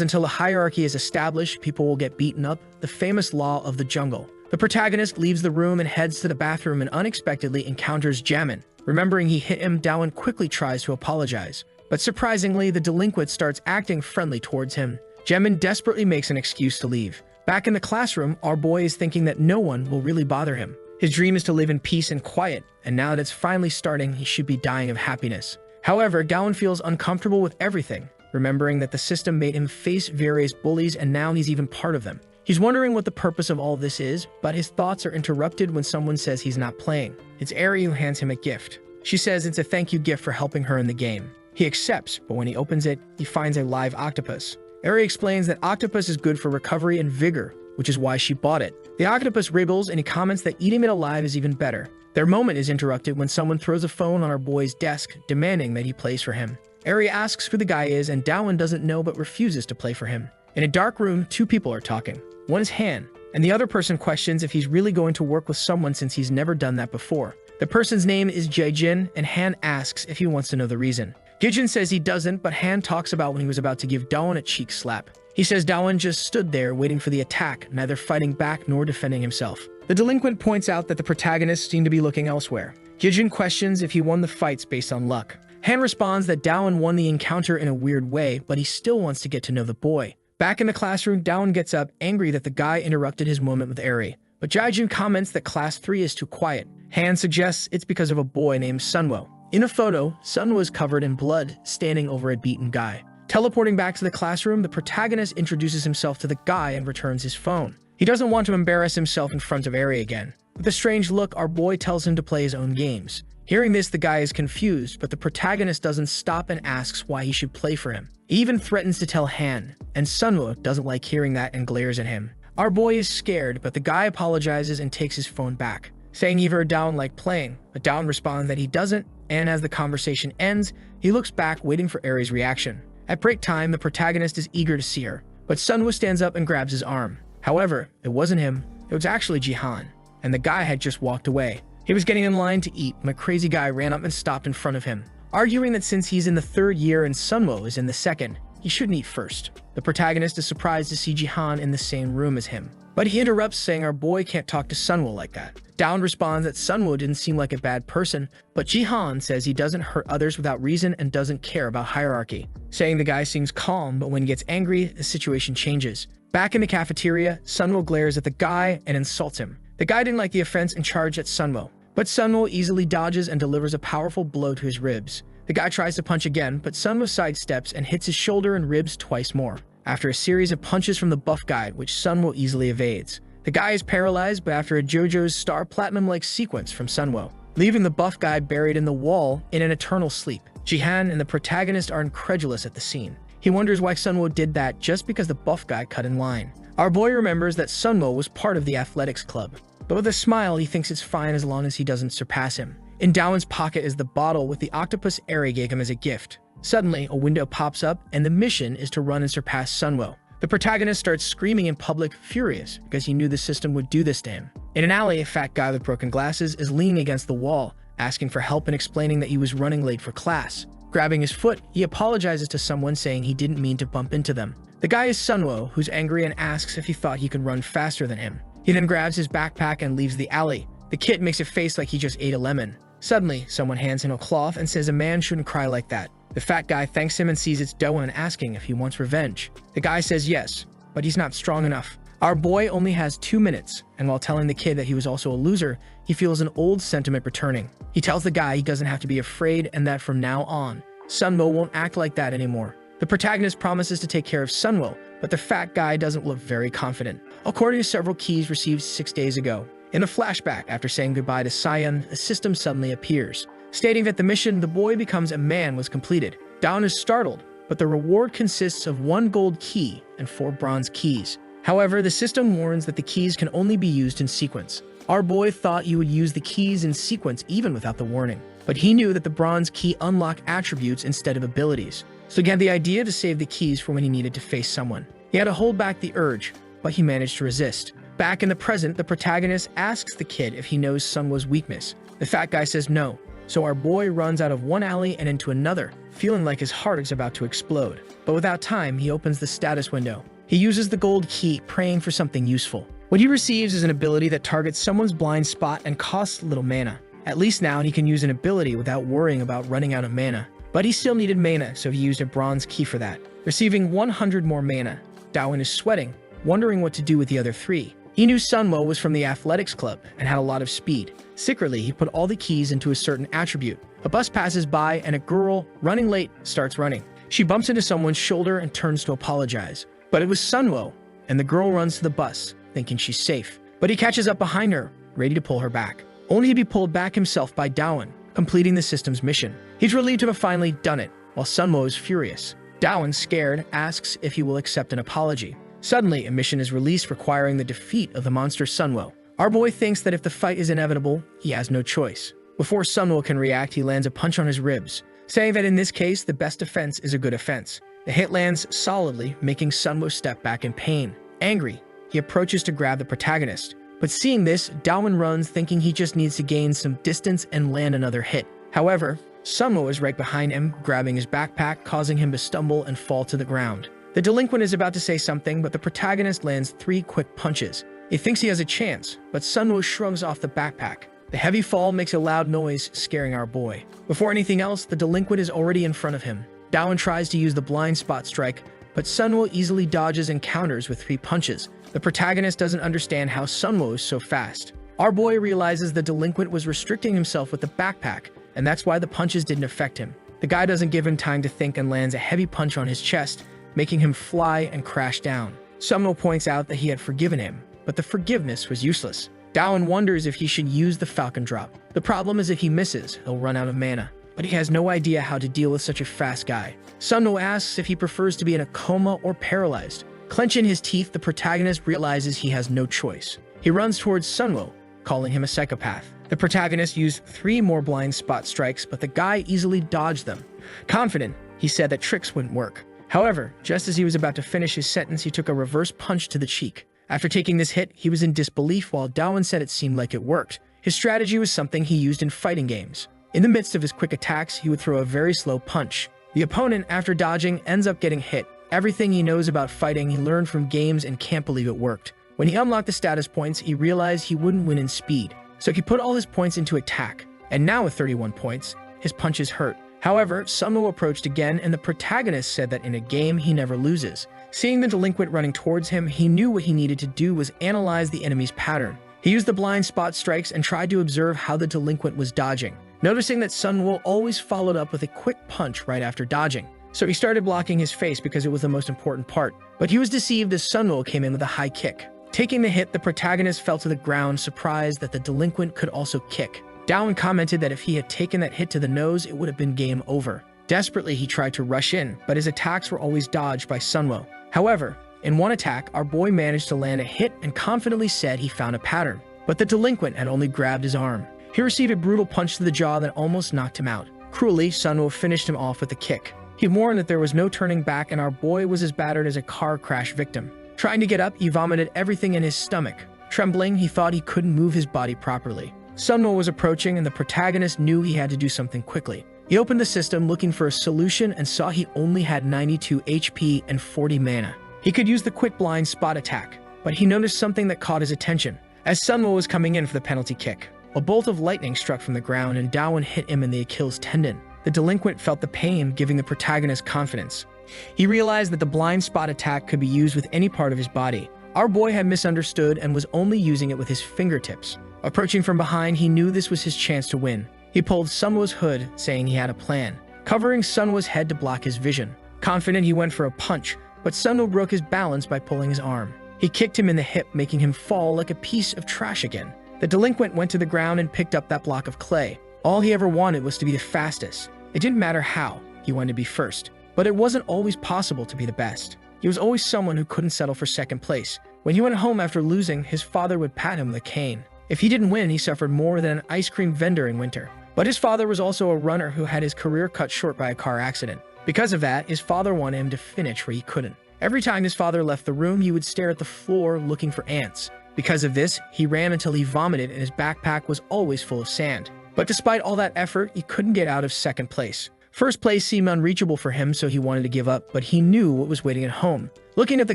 until a hierarchy is established, people will get beaten up, the famous law of the jungle. The protagonist leaves the room and heads to the bathroom and unexpectedly encounters Jamin. Remembering he hit him, Dawan quickly tries to apologize. But surprisingly, the delinquent starts acting friendly towards him. Jamin desperately makes an excuse to leave. Back in the classroom, our boy is thinking that no one will really bother him. His dream is to live in peace and quiet, and now that it's finally starting, he should be dying of happiness. However, Dawan feels uncomfortable with everything, remembering that the system made him face various bullies and now he's even part of them. He's wondering what the purpose of all this is, but his thoughts are interrupted when someone says he's not playing. It's Eri who hands him a gift. She says it's a thank you gift for helping her in the game. He accepts, but when he opens it, he finds a live octopus. Eri explains that octopus is good for recovery and vigor, which is why she bought it. The octopus wriggles and he comments that eating it alive is even better. Their moment is interrupted when someone throws a phone on our boy's desk, demanding that he plays for him. Eri asks who the guy is and Dawan doesn't know but refuses to play for him. In a dark room, two people are talking. One is Han, and the other person questions if he's really going to work with someone since he's never done that before. The person's name is Jae-jin, and Han asks if he wants to know the reason. Jae-jin says he doesn't, but Han talks about when he was about to give Dawan a cheek slap. He says Dawan just stood there waiting for the attack, neither fighting back nor defending himself. The delinquent points out that the protagonists seem to be looking elsewhere. Jae-jin questions if he won the fights based on luck. Han responds that Dawan won the encounter in a weird way, but he still wants to get to know the boy. Back in the classroom, Dawan gets up, angry that the guy interrupted his moment with Eri. But Jae-jin comments that class 3 is too quiet. Han suggests it's because of a boy named Sunwoo. In a photo, Sunwoo is covered in blood, standing over a beaten guy. Teleporting back to the classroom, the protagonist introduces himself to the guy and returns his phone. He doesn't want to embarrass himself in front of Eri again. With a strange look, our boy tells him to play his own games. Hearing this, the guy is confused, but the protagonist doesn't stop and asks why he should play for him. He even threatens to tell Han, and Sunwoo doesn't like hearing that and glares at him. Our boy is scared, but the guy apologizes and takes his phone back, saying he heard Dawan like playing, but Dawan responds that he doesn't, and as the conversation ends, he looks back waiting for Eri's reaction. At break time, the protagonist is eager to see her, but Sunwoo stands up and grabs his arm. However, it wasn't him, it was actually Jihan, and the guy had just walked away. He was getting in line to eat when a crazy guy ran up and stopped in front of him, arguing that since he's in the 3rd year and Sunwoo is in the 2nd, he shouldn't eat first. The protagonist is surprised to see Jihan in the same room as him, but he interrupts saying our boy can't talk to Sunwoo like that. Dawan responds that Sunwoo didn't seem like a bad person, but Jihan says he doesn't hurt others without reason and doesn't care about hierarchy, saying the guy seems calm, but when he gets angry, the situation changes. Back in the cafeteria, Sunwoo glares at the guy and insults him. The guy didn't like the offense and charged at Sunwoo, but Sunwoo easily dodges and delivers a powerful blow to his ribs. The guy tries to punch again, but Sunwoo sidesteps and hits his shoulder and ribs twice more, after a series of punches from the buff guy, which Sunwoo easily evades. The guy is paralyzed, but after a JoJo's Star Platinum-like sequence from Sunwoo, leaving the buff guy buried in the wall in an eternal sleep. Jihan and the protagonist are incredulous at the scene. He wonders why Sunwoo did that just because the buff guy cut in line. Our boy remembers that Sunwoo was part of the athletics club, but with a smile he thinks it's fine as long as he doesn't surpass him. In Dawan's pocket is the bottle with the octopus Eri gave him as a gift. Suddenly, a window pops up and the mission is to run and surpass Sunwoo. The protagonist starts screaming in public, furious because he knew the system would do this to him. In an alley, a fat guy with broken glasses is leaning against the wall, asking for help and explaining that he was running late for class. Grabbing his foot, he apologizes to someone saying he didn't mean to bump into them. The guy is Sunwoo, who's angry and asks if he thought he could run faster than him. He then grabs his backpack and leaves the alley. The kid makes a face like he just ate a lemon. Suddenly, someone hands him a cloth and says a man shouldn't cry like that. The fat guy thanks him and sees it's Dawan asking if he wants revenge. The guy says yes, but he's not strong enough. Our boy only has 2 minutes, and while telling the kid that he was also a loser, he feels an old sentiment returning. He tells the guy he doesn't have to be afraid and that from now on, Sunwoo won't act like that anymore. The protagonist promises to take care of Sunwo, but the fat guy doesn't look very confident. According to several keys received 6 days ago, in a flashback after saying goodbye to Sayan, a system suddenly appears, stating that the mission "The Boy Becomes a Man" was completed. Dawn is startled, but the reward consists of 1 gold key and 4 bronze keys. However, the system warns that the keys can only be used in sequence. Our boy thought you would use the keys in sequence even without the warning, but he knew that the bronze key unlocked attributes instead of abilities, so he had the idea to save the keys for when he needed to face someone. He had to hold back the urge, but he managed to resist. Back in the present, the protagonist asks the kid if he knows Sunwo's weakness. The fat guy says no, so our boy runs out of one alley and into another, feeling like his heart is about to explode. But without time, he opens the status window. He uses the gold key, praying for something useful. What he receives is an ability that targets someone's blind spot and costs little mana. At least now he can use an ability without worrying about running out of mana. But he still needed mana, so he used a bronze key for that, receiving 100 more mana. Dawan is sweating, wondering what to do with the other 3. He knew Sunwo was from the athletics club and had a lot of speed. Secretly, he put all the keys into a certain attribute. A bus passes by and a girl, running late, starts running. She bumps into someone's shoulder and turns to apologize. But it was Sunwo, and the girl runs to the bus, thinking she's safe. But he catches up behind her, ready to pull her back, only to be pulled back himself by Dawan, completing the system's mission. He's relieved to have finally done it, while Sunwo is furious. Dawan, scared, asks if he will accept an apology. Suddenly, a mission is released requiring the defeat of the monster Sunwo. Our boy thinks that if the fight is inevitable, he has no choice. Before Sunwo can react, he lands a punch on his ribs, saying that in this case, the best defense is a good offense. The hit lands solidly, making Sunwo step back in pain. Angry, he approaches to grab the protagonist. But seeing this, Dawan runs, thinking he just needs to gain some distance and land another hit. However, Sunwo is right behind him, grabbing his backpack, causing him to stumble and fall to the ground. The delinquent is about to say something, but the protagonist lands 3 quick punches. He thinks he has a chance, but Sunwo shrugs off the backpack. The heavy fall makes a loud noise, scaring our boy. Before anything else, the delinquent is already in front of him. Dawan tries to use the blind spot strike, but Sunwo easily dodges and counters with 3 punches. The protagonist doesn't understand how Sunwo is so fast. Our boy realizes the delinquent was restricting himself with the backpack, and that's why the punches didn't affect him. The guy doesn't give him time to think and lands a heavy punch on his chest, making him fly and crash down. Sunwo points out that he had forgiven him, but the forgiveness was useless. Dawan wonders if he should use the Falcon Drop. The problem is if he misses, he'll run out of mana. But he has no idea how to deal with such a fast guy. Sunwo asks if he prefers to be in a coma or paralyzed. Clenching his teeth, the protagonist realizes he has no choice. He runs towards Sunwo, calling him a psychopath. The protagonist used 3 more blind spot strikes, but the guy easily dodged them. Confident, he said that tricks wouldn't work. However, just as he was about to finish his sentence, he took a reverse punch to the cheek. After taking this hit, he was in disbelief while Dawan said it seemed like it worked. His strategy was something he used in fighting games. In the midst of his quick attacks, he would throw a very slow punch. The opponent, after dodging, ends up getting hit. Everything he knows about fighting he learned from games and can't believe it worked. When he unlocked the status points, he realized he wouldn't win in speed, so he put all his points into attack. And now with 31 points, his punches hurt. However, Sunwo approached again, and the protagonist said that in a game he never loses. Seeing the delinquent running towards him, he knew what he needed to do was analyze the enemy's pattern. He used the blind spot strikes and tried to observe how the delinquent was dodging, noticing that Sunwo always followed up with a quick punch right after dodging. So he started blocking his face because it was the most important part. But he was deceived as Sunwo came in with a high kick. Taking the hit, the protagonist fell to the ground, surprised that the delinquent could also kick. Dawan commented that if he had taken that hit to the nose, it would have been game over. Desperately, he tried to rush in, but his attacks were always dodged by Sunwo. However, in one attack, our boy managed to land a hit and confidently said he found a pattern. But the delinquent had only grabbed his arm. He received a brutal punch to the jaw that almost knocked him out. Cruelly, Sunwo finished him off with a kick. He warned that there was no turning back and our boy was as battered as a car crash victim. Trying to get up, he vomited everything in his stomach. Trembling, he thought he couldn't move his body properly. Sunwo was approaching and the protagonist knew he had to do something quickly. He opened the system looking for a solution and saw he only had 92 HP and 40 mana. He could use the quick blind spot attack, but he noticed something that caught his attention. As Sunwo was coming in for the penalty kick, a bolt of lightning struck from the ground and Dawan hit him in the Achilles tendon. The delinquent felt the pain, giving the protagonist confidence. He realized that the blind spot attack could be used with any part of his body. Our boy had misunderstood and was only using it with his fingertips. Approaching from behind, he knew this was his chance to win. He pulled Sunwo's hood, saying he had a plan, covering Sunwo's head to block his vision. Confident, he went for a punch, but Sunwo broke his balance by pulling his arm. He kicked him in the hip, making him fall like a piece of trash again. The delinquent went to the ground and picked up that block of clay. All he ever wanted was to be the fastest. It didn't matter how, he wanted to be first. But it wasn't always possible to be the best. He was always someone who couldn't settle for second place. When he went home after losing, his father would pat him with a cane. If he didn't win, he suffered more than an ice cream vendor in winter. But his father was also a runner who had his career cut short by a car accident. Because of that, his father wanted him to finish where he couldn't. Every time his father left the room, he would stare at the floor looking for ants. Because of this, he ran until he vomited and his backpack was always full of sand. But despite all that effort, he couldn't get out of second place. First place seemed unreachable for him, so he wanted to give up, but he knew what was waiting at home. Looking at the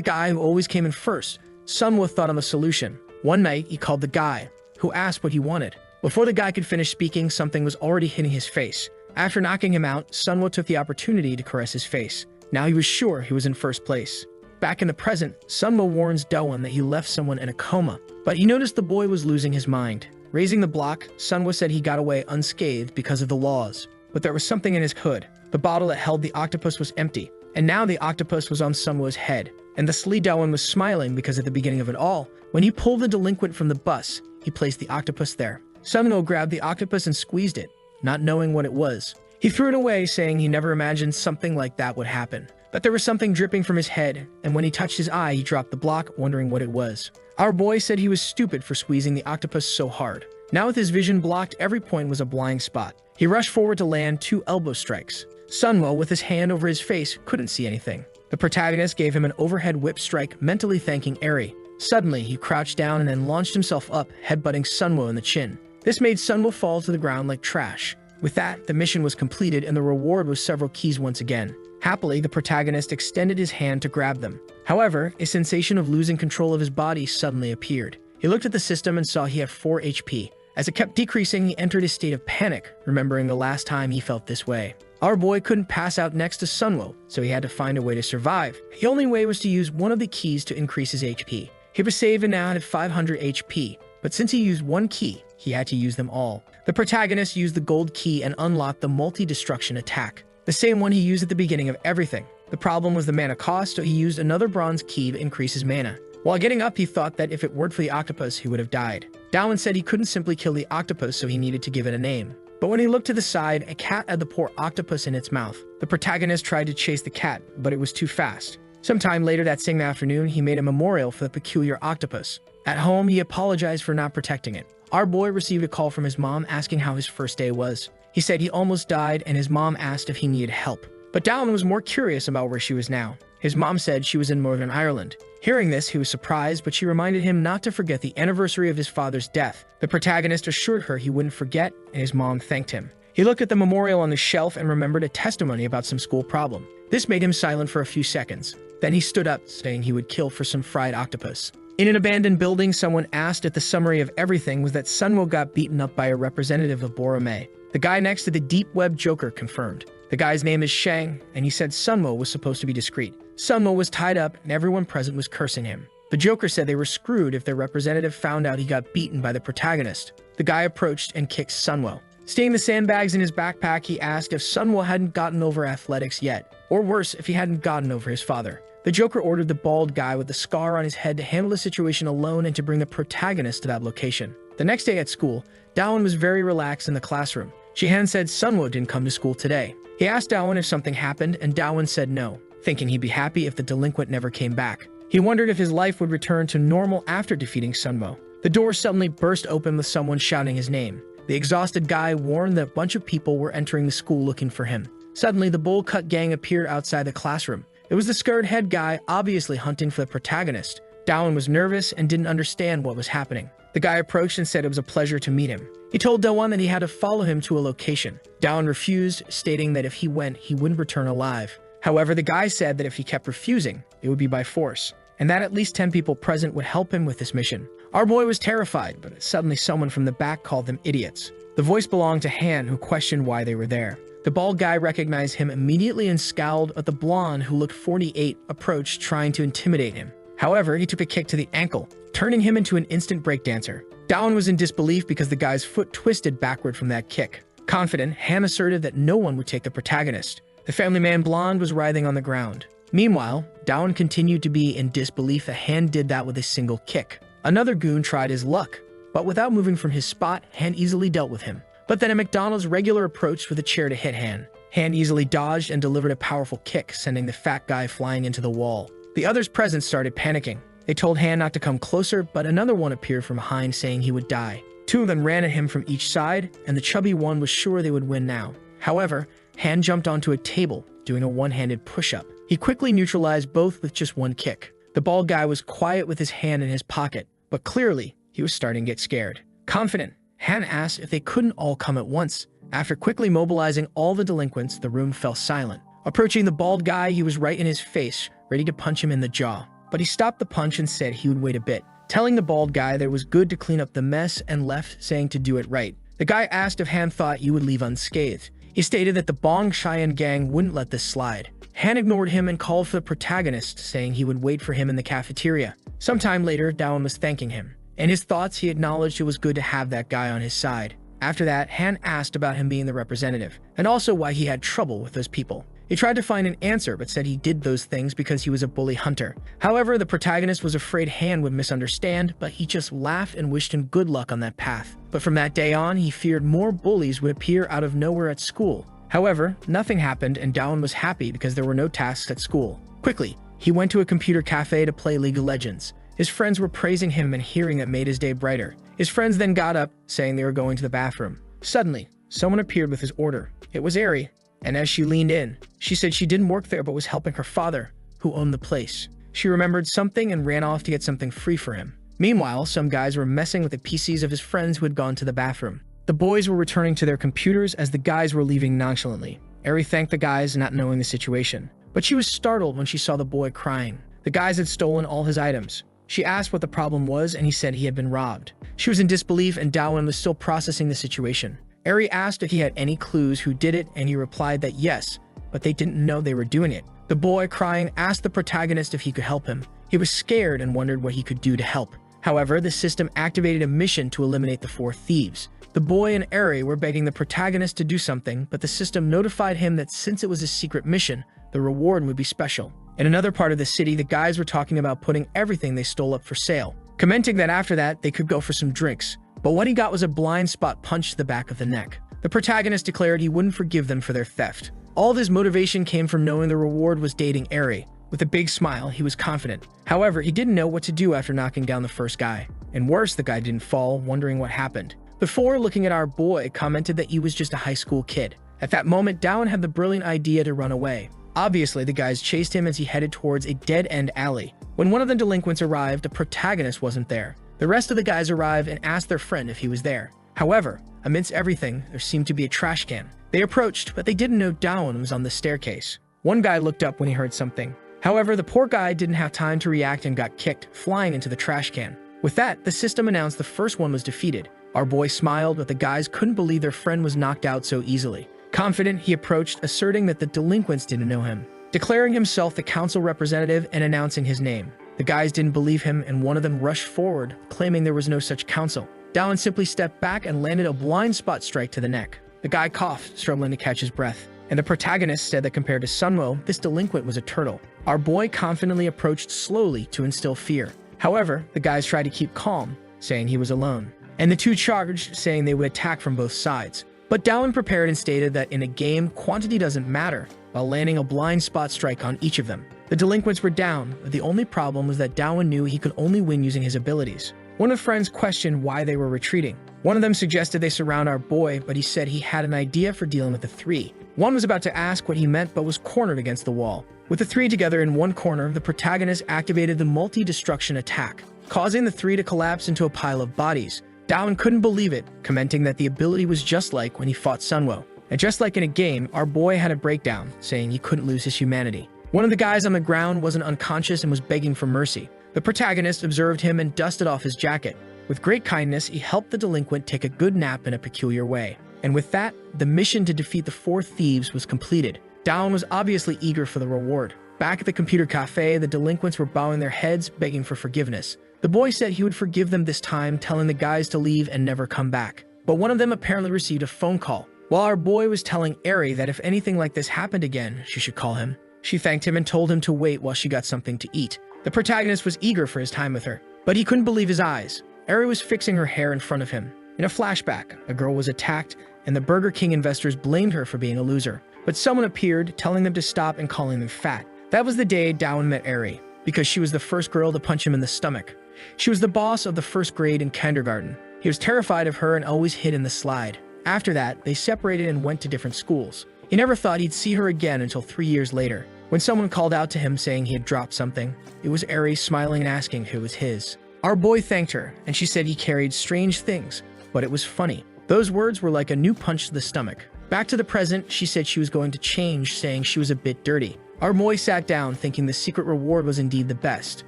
guy who always came in first, Sunwo thought on the solution. One night, he called the guy, who asked what he wanted. Before the guy could finish speaking, something was already hitting his face. After knocking him out, Sunwo took the opportunity to caress his face. Now he was sure he was in first place. Back in the present, Sunwo warns Dawon that he left someone in a coma, but he noticed the boy was losing his mind. Raising the block, Sunwo said he got away unscathed because of the laws. But there was something in his hood. The bottle that held the octopus was empty, and now the octopus was on Sunwo's head. And the Slee Dawon was smiling because at the beginning of it all, when he pulled the delinquent from the bus, he placed the octopus there. Sunwo grabbed the octopus and squeezed it, not knowing what it was. He threw it away, saying he never imagined something like that would happen. But there was something dripping from his head, and when he touched his eye, he dropped the block, wondering what it was. Our boy said he was stupid for squeezing the octopus so hard. Now with his vision blocked, every point was a blind spot. He rushed forward to land 2 elbow strikes. Sunwo, with his hand over his face, couldn't see anything. The protagonist gave him an overhead whip strike, mentally thanking Eri. Suddenly, he crouched down and then launched himself up, headbutting Sunwo in the chin. This made Sunwo fall to the ground like trash. With that, the mission was completed and the reward was several keys once again. Happily, the protagonist extended his hand to grab them. However, a sensation of losing control of his body suddenly appeared. He looked at the system and saw he had 4 HP. As it kept decreasing, he entered a state of panic, remembering the last time he felt this way. Our boy couldn't pass out next to Sunwo, so he had to find a way to survive. The only way was to use one of the keys to increase his HP. He was saved and now had 500 HP, but since he used one key, he had to use them all. The protagonist used the gold key and unlocked the multi-destruction attack, the same one he used at the beginning of everything. The problem was the mana cost, so he used another bronze key to increase his mana. While getting up, he thought that if it weren't for the octopus, he would have died. Dawon said he couldn't simply kill the octopus, so he needed to give it a name. But when he looked to the side, a cat had the poor octopus in its mouth. The protagonist tried to chase the cat, but it was too fast. Sometime later that same afternoon, he made a memorial for the peculiar octopus. At home, he apologized for not protecting it. Our boy received a call from his mom asking how his first day was. He said he almost died, and his mom asked if he needed help. But Dawon was more curious about where she was now. His mom said she was in Northern Ireland. Hearing this, he was surprised, but she reminded him not to forget the anniversary of his father's death. The protagonist assured her he wouldn't forget, and his mom thanked him. He looked at the memorial on the shelf and remembered a testimony about some school problem. This made him silent for a few seconds. Then he stood up, saying he would kill for some fried octopus. In an abandoned building, someone asked if the summary of everything was that Sunwo got beaten up by a representative of Borome. The guy next to the deep web joker confirmed. The guy's name is Shang, and he said Sunwo was supposed to be discreet. Sunwo was tied up, and everyone present was cursing him. The Joker said they were screwed if their representative found out he got beaten by the protagonist. The guy approached and kicked Sunwo. Staying the sandbags in his backpack, he asked if Sunwo hadn't gotten over athletics yet, or worse, if he hadn't gotten over his father. The Joker ordered the bald guy with the scar on his head to handle the situation alone and to bring the protagonist to that location. The next day at school, Dawon was very relaxed in the classroom. Jihan said Sunwo didn't come to school today. He asked Dawon if something happened, and Dawon said no, thinking he'd be happy if the delinquent never came back. He wondered if his life would return to normal after defeating Sunwo. The door suddenly burst open with someone shouting his name. The exhausted guy warned that a bunch of people were entering the school looking for him. Suddenly, the bowl cut gang appeared outside the classroom. It was the scared head guy, obviously hunting for the protagonist. Dawon was nervous and didn't understand what was happening. The guy approached and said it was a pleasure to meet him. He told Dawon that he had to follow him to a location. Dawon refused, stating that if he went, he wouldn't return alive. However, the guy said that if he kept refusing, it would be by force, and that at least 10 people present would help him with this mission. Our boy was terrified, but suddenly someone from the back called them idiots. The voice belonged to Han, who questioned why they were there. The bald guy recognized him immediately and scowled at the blonde, who looked 48, approached, trying to intimidate him. However, he took a kick to the ankle, turning him into an instant breakdancer. Dawon was in disbelief because the guy's foot twisted backward from that kick. Confident, Han asserted that no one would take the protagonist. The family man blonde was writhing on the ground. Meanwhile, Dowan continued to be in disbelief that Han did that with a single kick. Another goon tried his luck, but without moving from his spot, Han easily dealt with him. But then a McDonald's regular approached with a chair to hit Han. Han easily dodged and delivered a powerful kick, sending the fat guy flying into the wall. The others present started panicking. They told Han not to come closer, but another one appeared from behind saying he would die. Two of them ran at him from each side, and the chubby one was sure they would win now. However, Han jumped onto a table, doing a one-handed push-up. He quickly neutralized both with just one kick. The bald guy was quiet with his hand in his pocket, but clearly, he was starting to get scared. Confident, Han asked if they couldn't all come at once. After quickly mobilizing all the delinquents, the room fell silent. Approaching the bald guy, he was right in his face, ready to punch him in the jaw. But he stopped the punch and said he would wait a bit, telling the bald guy that it was good to clean up the mess and left, saying to do it right. The guy asked if Han thought you would leave unscathed. He stated that the Bong Cheyenne gang wouldn't let this slide. Han ignored him and called for the protagonist, saying he would wait for him in the cafeteria. Sometime later, Dowan was thanking him. In his thoughts, he acknowledged it was good to have that guy on his side. After that, Han asked about him being the representative, and also why he had trouble with those people. He tried to find an answer, but said he did those things because he was a bully hunter. However, the protagonist was afraid Han would misunderstand, but he just laughed and wished him good luck on that path. But from that day on, he feared more bullies would appear out of nowhere at school. However, nothing happened, and Dowan was happy because there were no tasks at school. Quickly, he went to a computer cafe to play League of Legends. His friends were praising him, and hearing that made his day brighter. His friends then got up, saying they were going to the bathroom. Suddenly, someone appeared with his order. It was Ari, and as she leaned in, she said she didn't work there but was helping her father, who owned the place. She remembered something and ran off to get something free for him. Meanwhile, some guys were messing with the PCs of his friends who had gone to the bathroom. The boys were returning to their computers as the guys were leaving nonchalantly. Ari thanked the guys, not knowing the situation. But she was startled when she saw the boy crying. The guys had stolen all his items. She asked what the problem was, and he said he had been robbed. She was in disbelief, and Dowan was still processing the situation. Ari asked if he had any clues who did it, and he replied that yes, but they didn't know they were doing it. The boy, crying, asked the protagonist if he could help him. He was scared and wondered what he could do to help. However, the system activated a mission to eliminate the 4 thieves. The boy and Ari were begging the protagonist to do something, but the system notified him that since it was a secret mission, the reward would be special. In another part of the city, the guys were talking about putting everything they stole up for sale, commenting that after that, they could go for some drinks. But what he got was a blind spot punch to the back of the neck. The protagonist declared he wouldn't forgive them for their theft. All of his motivation came from knowing the reward was dating Ari. With a big smile, he was confident. However, he didn't know what to do after knocking down the first guy. And worse, the guy didn't fall, wondering what happened. Before looking at our boy, commented that he was just a high school kid. At that moment, Dowan had the brilliant idea to run away. Obviously, the guys chased him as he headed towards a dead-end alley. When one of the delinquents arrived, the protagonist wasn't there. The rest of the guys arrived and asked their friend if he was there. However, amidst everything, there seemed to be a trash can. They approached, but they didn't know Dowan was on the staircase. One guy looked up when he heard something. However, the poor guy didn't have time to react and got kicked, flying into the trash can. With that, the system announced the first one was defeated. Our boy smiled, but the guys couldn't believe their friend was knocked out so easily. Confident, he approached, asserting that the delinquents didn't know him, declaring himself the council representative and announcing his name. The guys didn't believe him, and one of them rushed forward, claiming there was no such council. Dowan simply stepped back and landed a blind spot strike to the neck. The guy coughed, struggling to catch his breath. And the protagonist said that compared to Sunwo, this delinquent was a turtle. Our boy confidently approached slowly to instill fear. However, the guys tried to keep calm, saying he was alone. And the two charged, saying they would attack from both sides. But Dowan prepared and stated that in a game, quantity doesn't matter, while landing a blind spot strike on each of them. The delinquents were down, but the only problem was that Dowan knew he could only win using his abilities. One of the friends questioned why they were retreating. One of them suggested they surround our boy, but he said he had an idea for dealing with the 3. One was about to ask what he meant, but was cornered against the wall. With the 3 together in one corner, the protagonist activated the multi-destruction attack, causing the 3 to collapse into a pile of bodies. Dowan couldn't believe it, commenting that the ability was just like when he fought Sunwo. And just like in a game, our boy had a breakdown, saying he couldn't lose his humanity. One of the guys on the ground wasn't unconscious and was begging for mercy. The protagonist observed him and dusted off his jacket. With great kindness, he helped the delinquent take a good nap in a peculiar way. And with that, the mission to defeat the 4 thieves was completed. Dowan was obviously eager for the reward. Back at the computer cafe, the delinquents were bowing their heads, begging for forgiveness. The boy said he would forgive them this time, telling the guys to leave and never come back. But one of them apparently received a phone call. While our boy was telling Eri that if anything like this happened again, she should call him. She thanked him and told him to wait while she got something to eat. The protagonist was eager for his time with her, but he couldn't believe his eyes. Eri was fixing her hair in front of him. In a flashback, a girl was attacked, and the Burger King investors blamed her for being a loser. But someone appeared, telling them to stop and calling them fat. That was the day Dawan met Eri, because she was the first girl to punch him in the stomach. She was the boss of the first grade in kindergarten. He was terrified of her and always hid in the slide. After that, they separated and went to different schools. He never thought he'd see her again until 3 years later, when someone called out to him saying he had dropped something. It was Eri smiling and asking if it was his. Our boy thanked her, and she said he carried strange things, but it was funny. Those words were like a new punch to the stomach. Back to the present, she said she was going to change, saying she was a bit dirty. Our boy sat down, thinking the secret reward was indeed the best.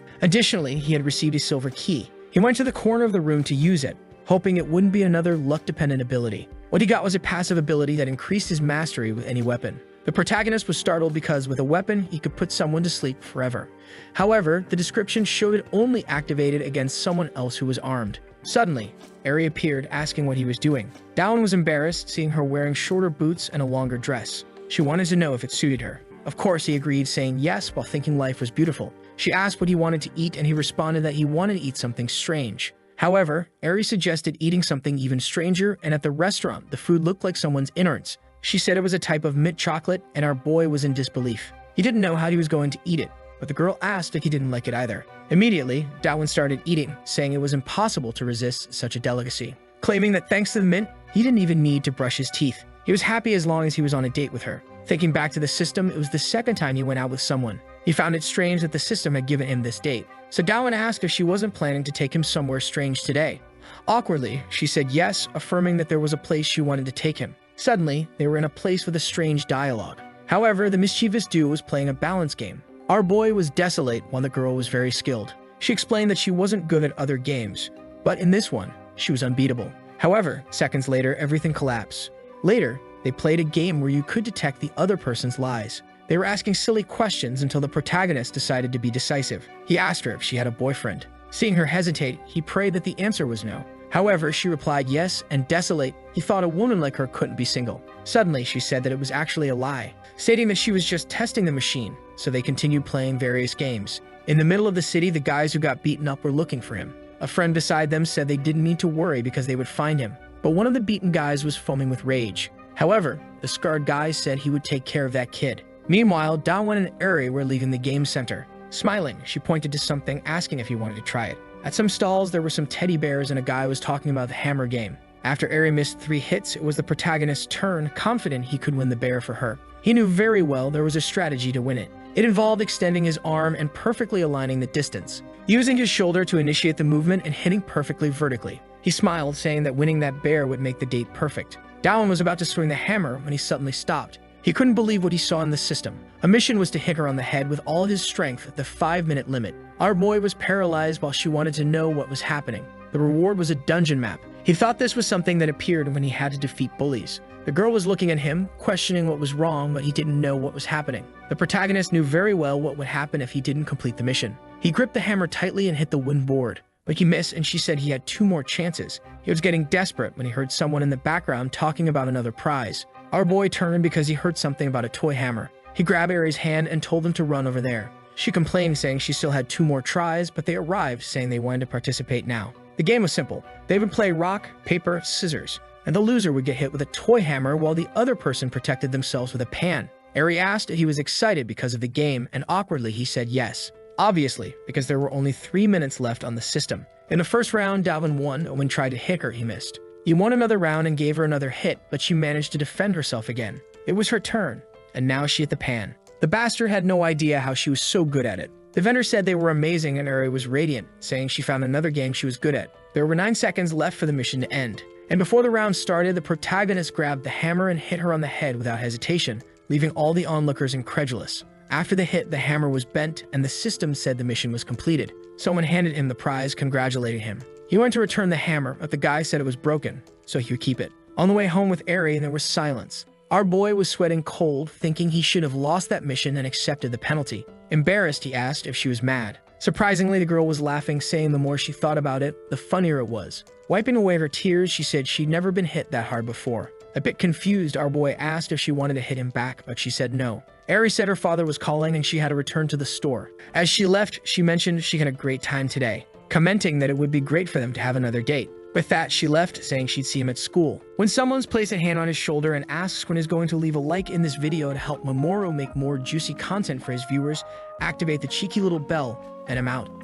Additionally, he had received a silver key. He went to the corner of the room to use it, hoping it wouldn't be another luck-dependent ability. What he got was a passive ability that increased his mastery with any weapon. The protagonist was startled because with a weapon, he could put someone to sleep forever. However, the description showed it only activated against someone else who was armed. Suddenly, Eri appeared, asking what he was doing. Dawan was embarrassed, seeing her wearing shorter boots and a longer dress. She wanted to know if it suited her. Of course, he agreed, saying yes while thinking life was beautiful. She asked what he wanted to eat, and he responded that he wanted to eat something strange. However, Eri suggested eating something even stranger, and at the restaurant, the food looked like someone's innards. She said it was a type of mint chocolate, and our boy was in disbelief. He didn't know how he was going to eat it, but the girl asked if he didn't like it either. Immediately, Dawan started eating, saying it was impossible to resist such a delicacy, claiming that thanks to the mint, he didn't even need to brush his teeth. He was happy as long as he was on a date with her. Thinking back to the system, it was the second time he went out with someone. He found it strange that the system had given him this date. So Dawan asked if she wasn't planning to take him somewhere strange today. Awkwardly, she said yes, affirming that there was a place she wanted to take him. Suddenly, they were in a place with a strange dialogue. However, the mischievous duo was playing a balance game. Our boy was desolate while the girl was very skilled. She explained that she wasn't good at other games, but in this one, she was unbeatable. However, seconds later, everything collapsed. Later, they played a game where you could detect the other person's lies. They were asking silly questions until the protagonist decided to be decisive. He asked her if she had a boyfriend. Seeing her hesitate, he prayed that the answer was no. However, she replied yes, and desolate, he thought a woman like her couldn't be single. Suddenly, she said that it was actually a lie, stating that she was just testing the machine, so they continued playing various games. In the middle of the city, the guys who got beaten up were looking for him. A friend beside them said they didn't need to worry because they would find him, but one of the beaten guys was foaming with rage. However, the scarred guy said he would take care of that kid. Meanwhile, Dawan and Eri were leaving the game center. Smiling, she pointed to something, asking if he wanted to try it. At some stalls, there were some teddy bears and a guy was talking about the hammer game. After Eri missed 3 hits, it was the protagonist's turn, confident he could win the bear for her. He knew very well there was a strategy to win it. It involved extending his arm and perfectly aligning the distance, using his shoulder to initiate the movement and hitting perfectly vertically. He smiled, saying that winning that bear would make the date perfect. Dawan was about to swing the hammer when he suddenly stopped. He couldn't believe what he saw in the system. A mission was to hit her on the head with all his strength at the 5-minute limit. Our boy was paralyzed while she wanted to know what was happening. The reward was a dungeon map. He thought this was something that appeared when he had to defeat bullies. The girl was looking at him, questioning what was wrong, but he didn't know what was happening. The protagonist knew very well what would happen if he didn't complete the mission. He gripped the hammer tightly and hit the wooden board, but he missed, and she said he had 2 more chances. He was getting desperate when he heard someone in the background talking about another prize. Our boy turned because he heard something about a toy hammer. He grabbed Eri's hand and told them to run over there. She complained, saying she still had 2 more tries, but they arrived, saying they wanted to participate now. The game was simple. They would play rock, paper, scissors, and the loser would get hit with a toy hammer while the other person protected themselves with a pan. Eri asked if he was excited because of the game, and awkwardly he said yes. Obviously, because there were only 3 minutes left on the system. In the first round, Dawan won, and when tried to hit her, he missed. He won another round and gave her another hit, but she managed to defend herself again. It was her turn, and now she hit the pan. The bastard had no idea how she was so good at it. The vendor said they were amazing and Eri was radiant, saying she found another game she was good at. There were 9 seconds left for the mission to end. And before the round started, the protagonist grabbed the hammer and hit her on the head without hesitation, leaving all the onlookers incredulous. After the hit, the hammer was bent, and the system said the mission was completed. Someone handed him the prize, congratulating him. He went to return the hammer, but the guy said it was broken, so he would keep it. On the way home with Eri, there was silence. Our boy was sweating cold, thinking he should have lost that mission and accepted the penalty. Embarrassed, he asked if she was mad. Surprisingly, the girl was laughing, saying the more she thought about it, the funnier it was. Wiping away her tears, she said she'd never been hit that hard before. A bit confused, our boy asked if she wanted to hit him back, but she said no. Ari said her father was calling and she had to return to the store. As she left, she mentioned she had a great time today, commenting that it would be great for them to have another date. With that, she left, saying she'd see him at school. When someone's placed a hand on his shoulder and asks when he's going to leave a like in this video to help Mamoru make more juicy content for his viewers, activate the cheeky little bell, and I'm out.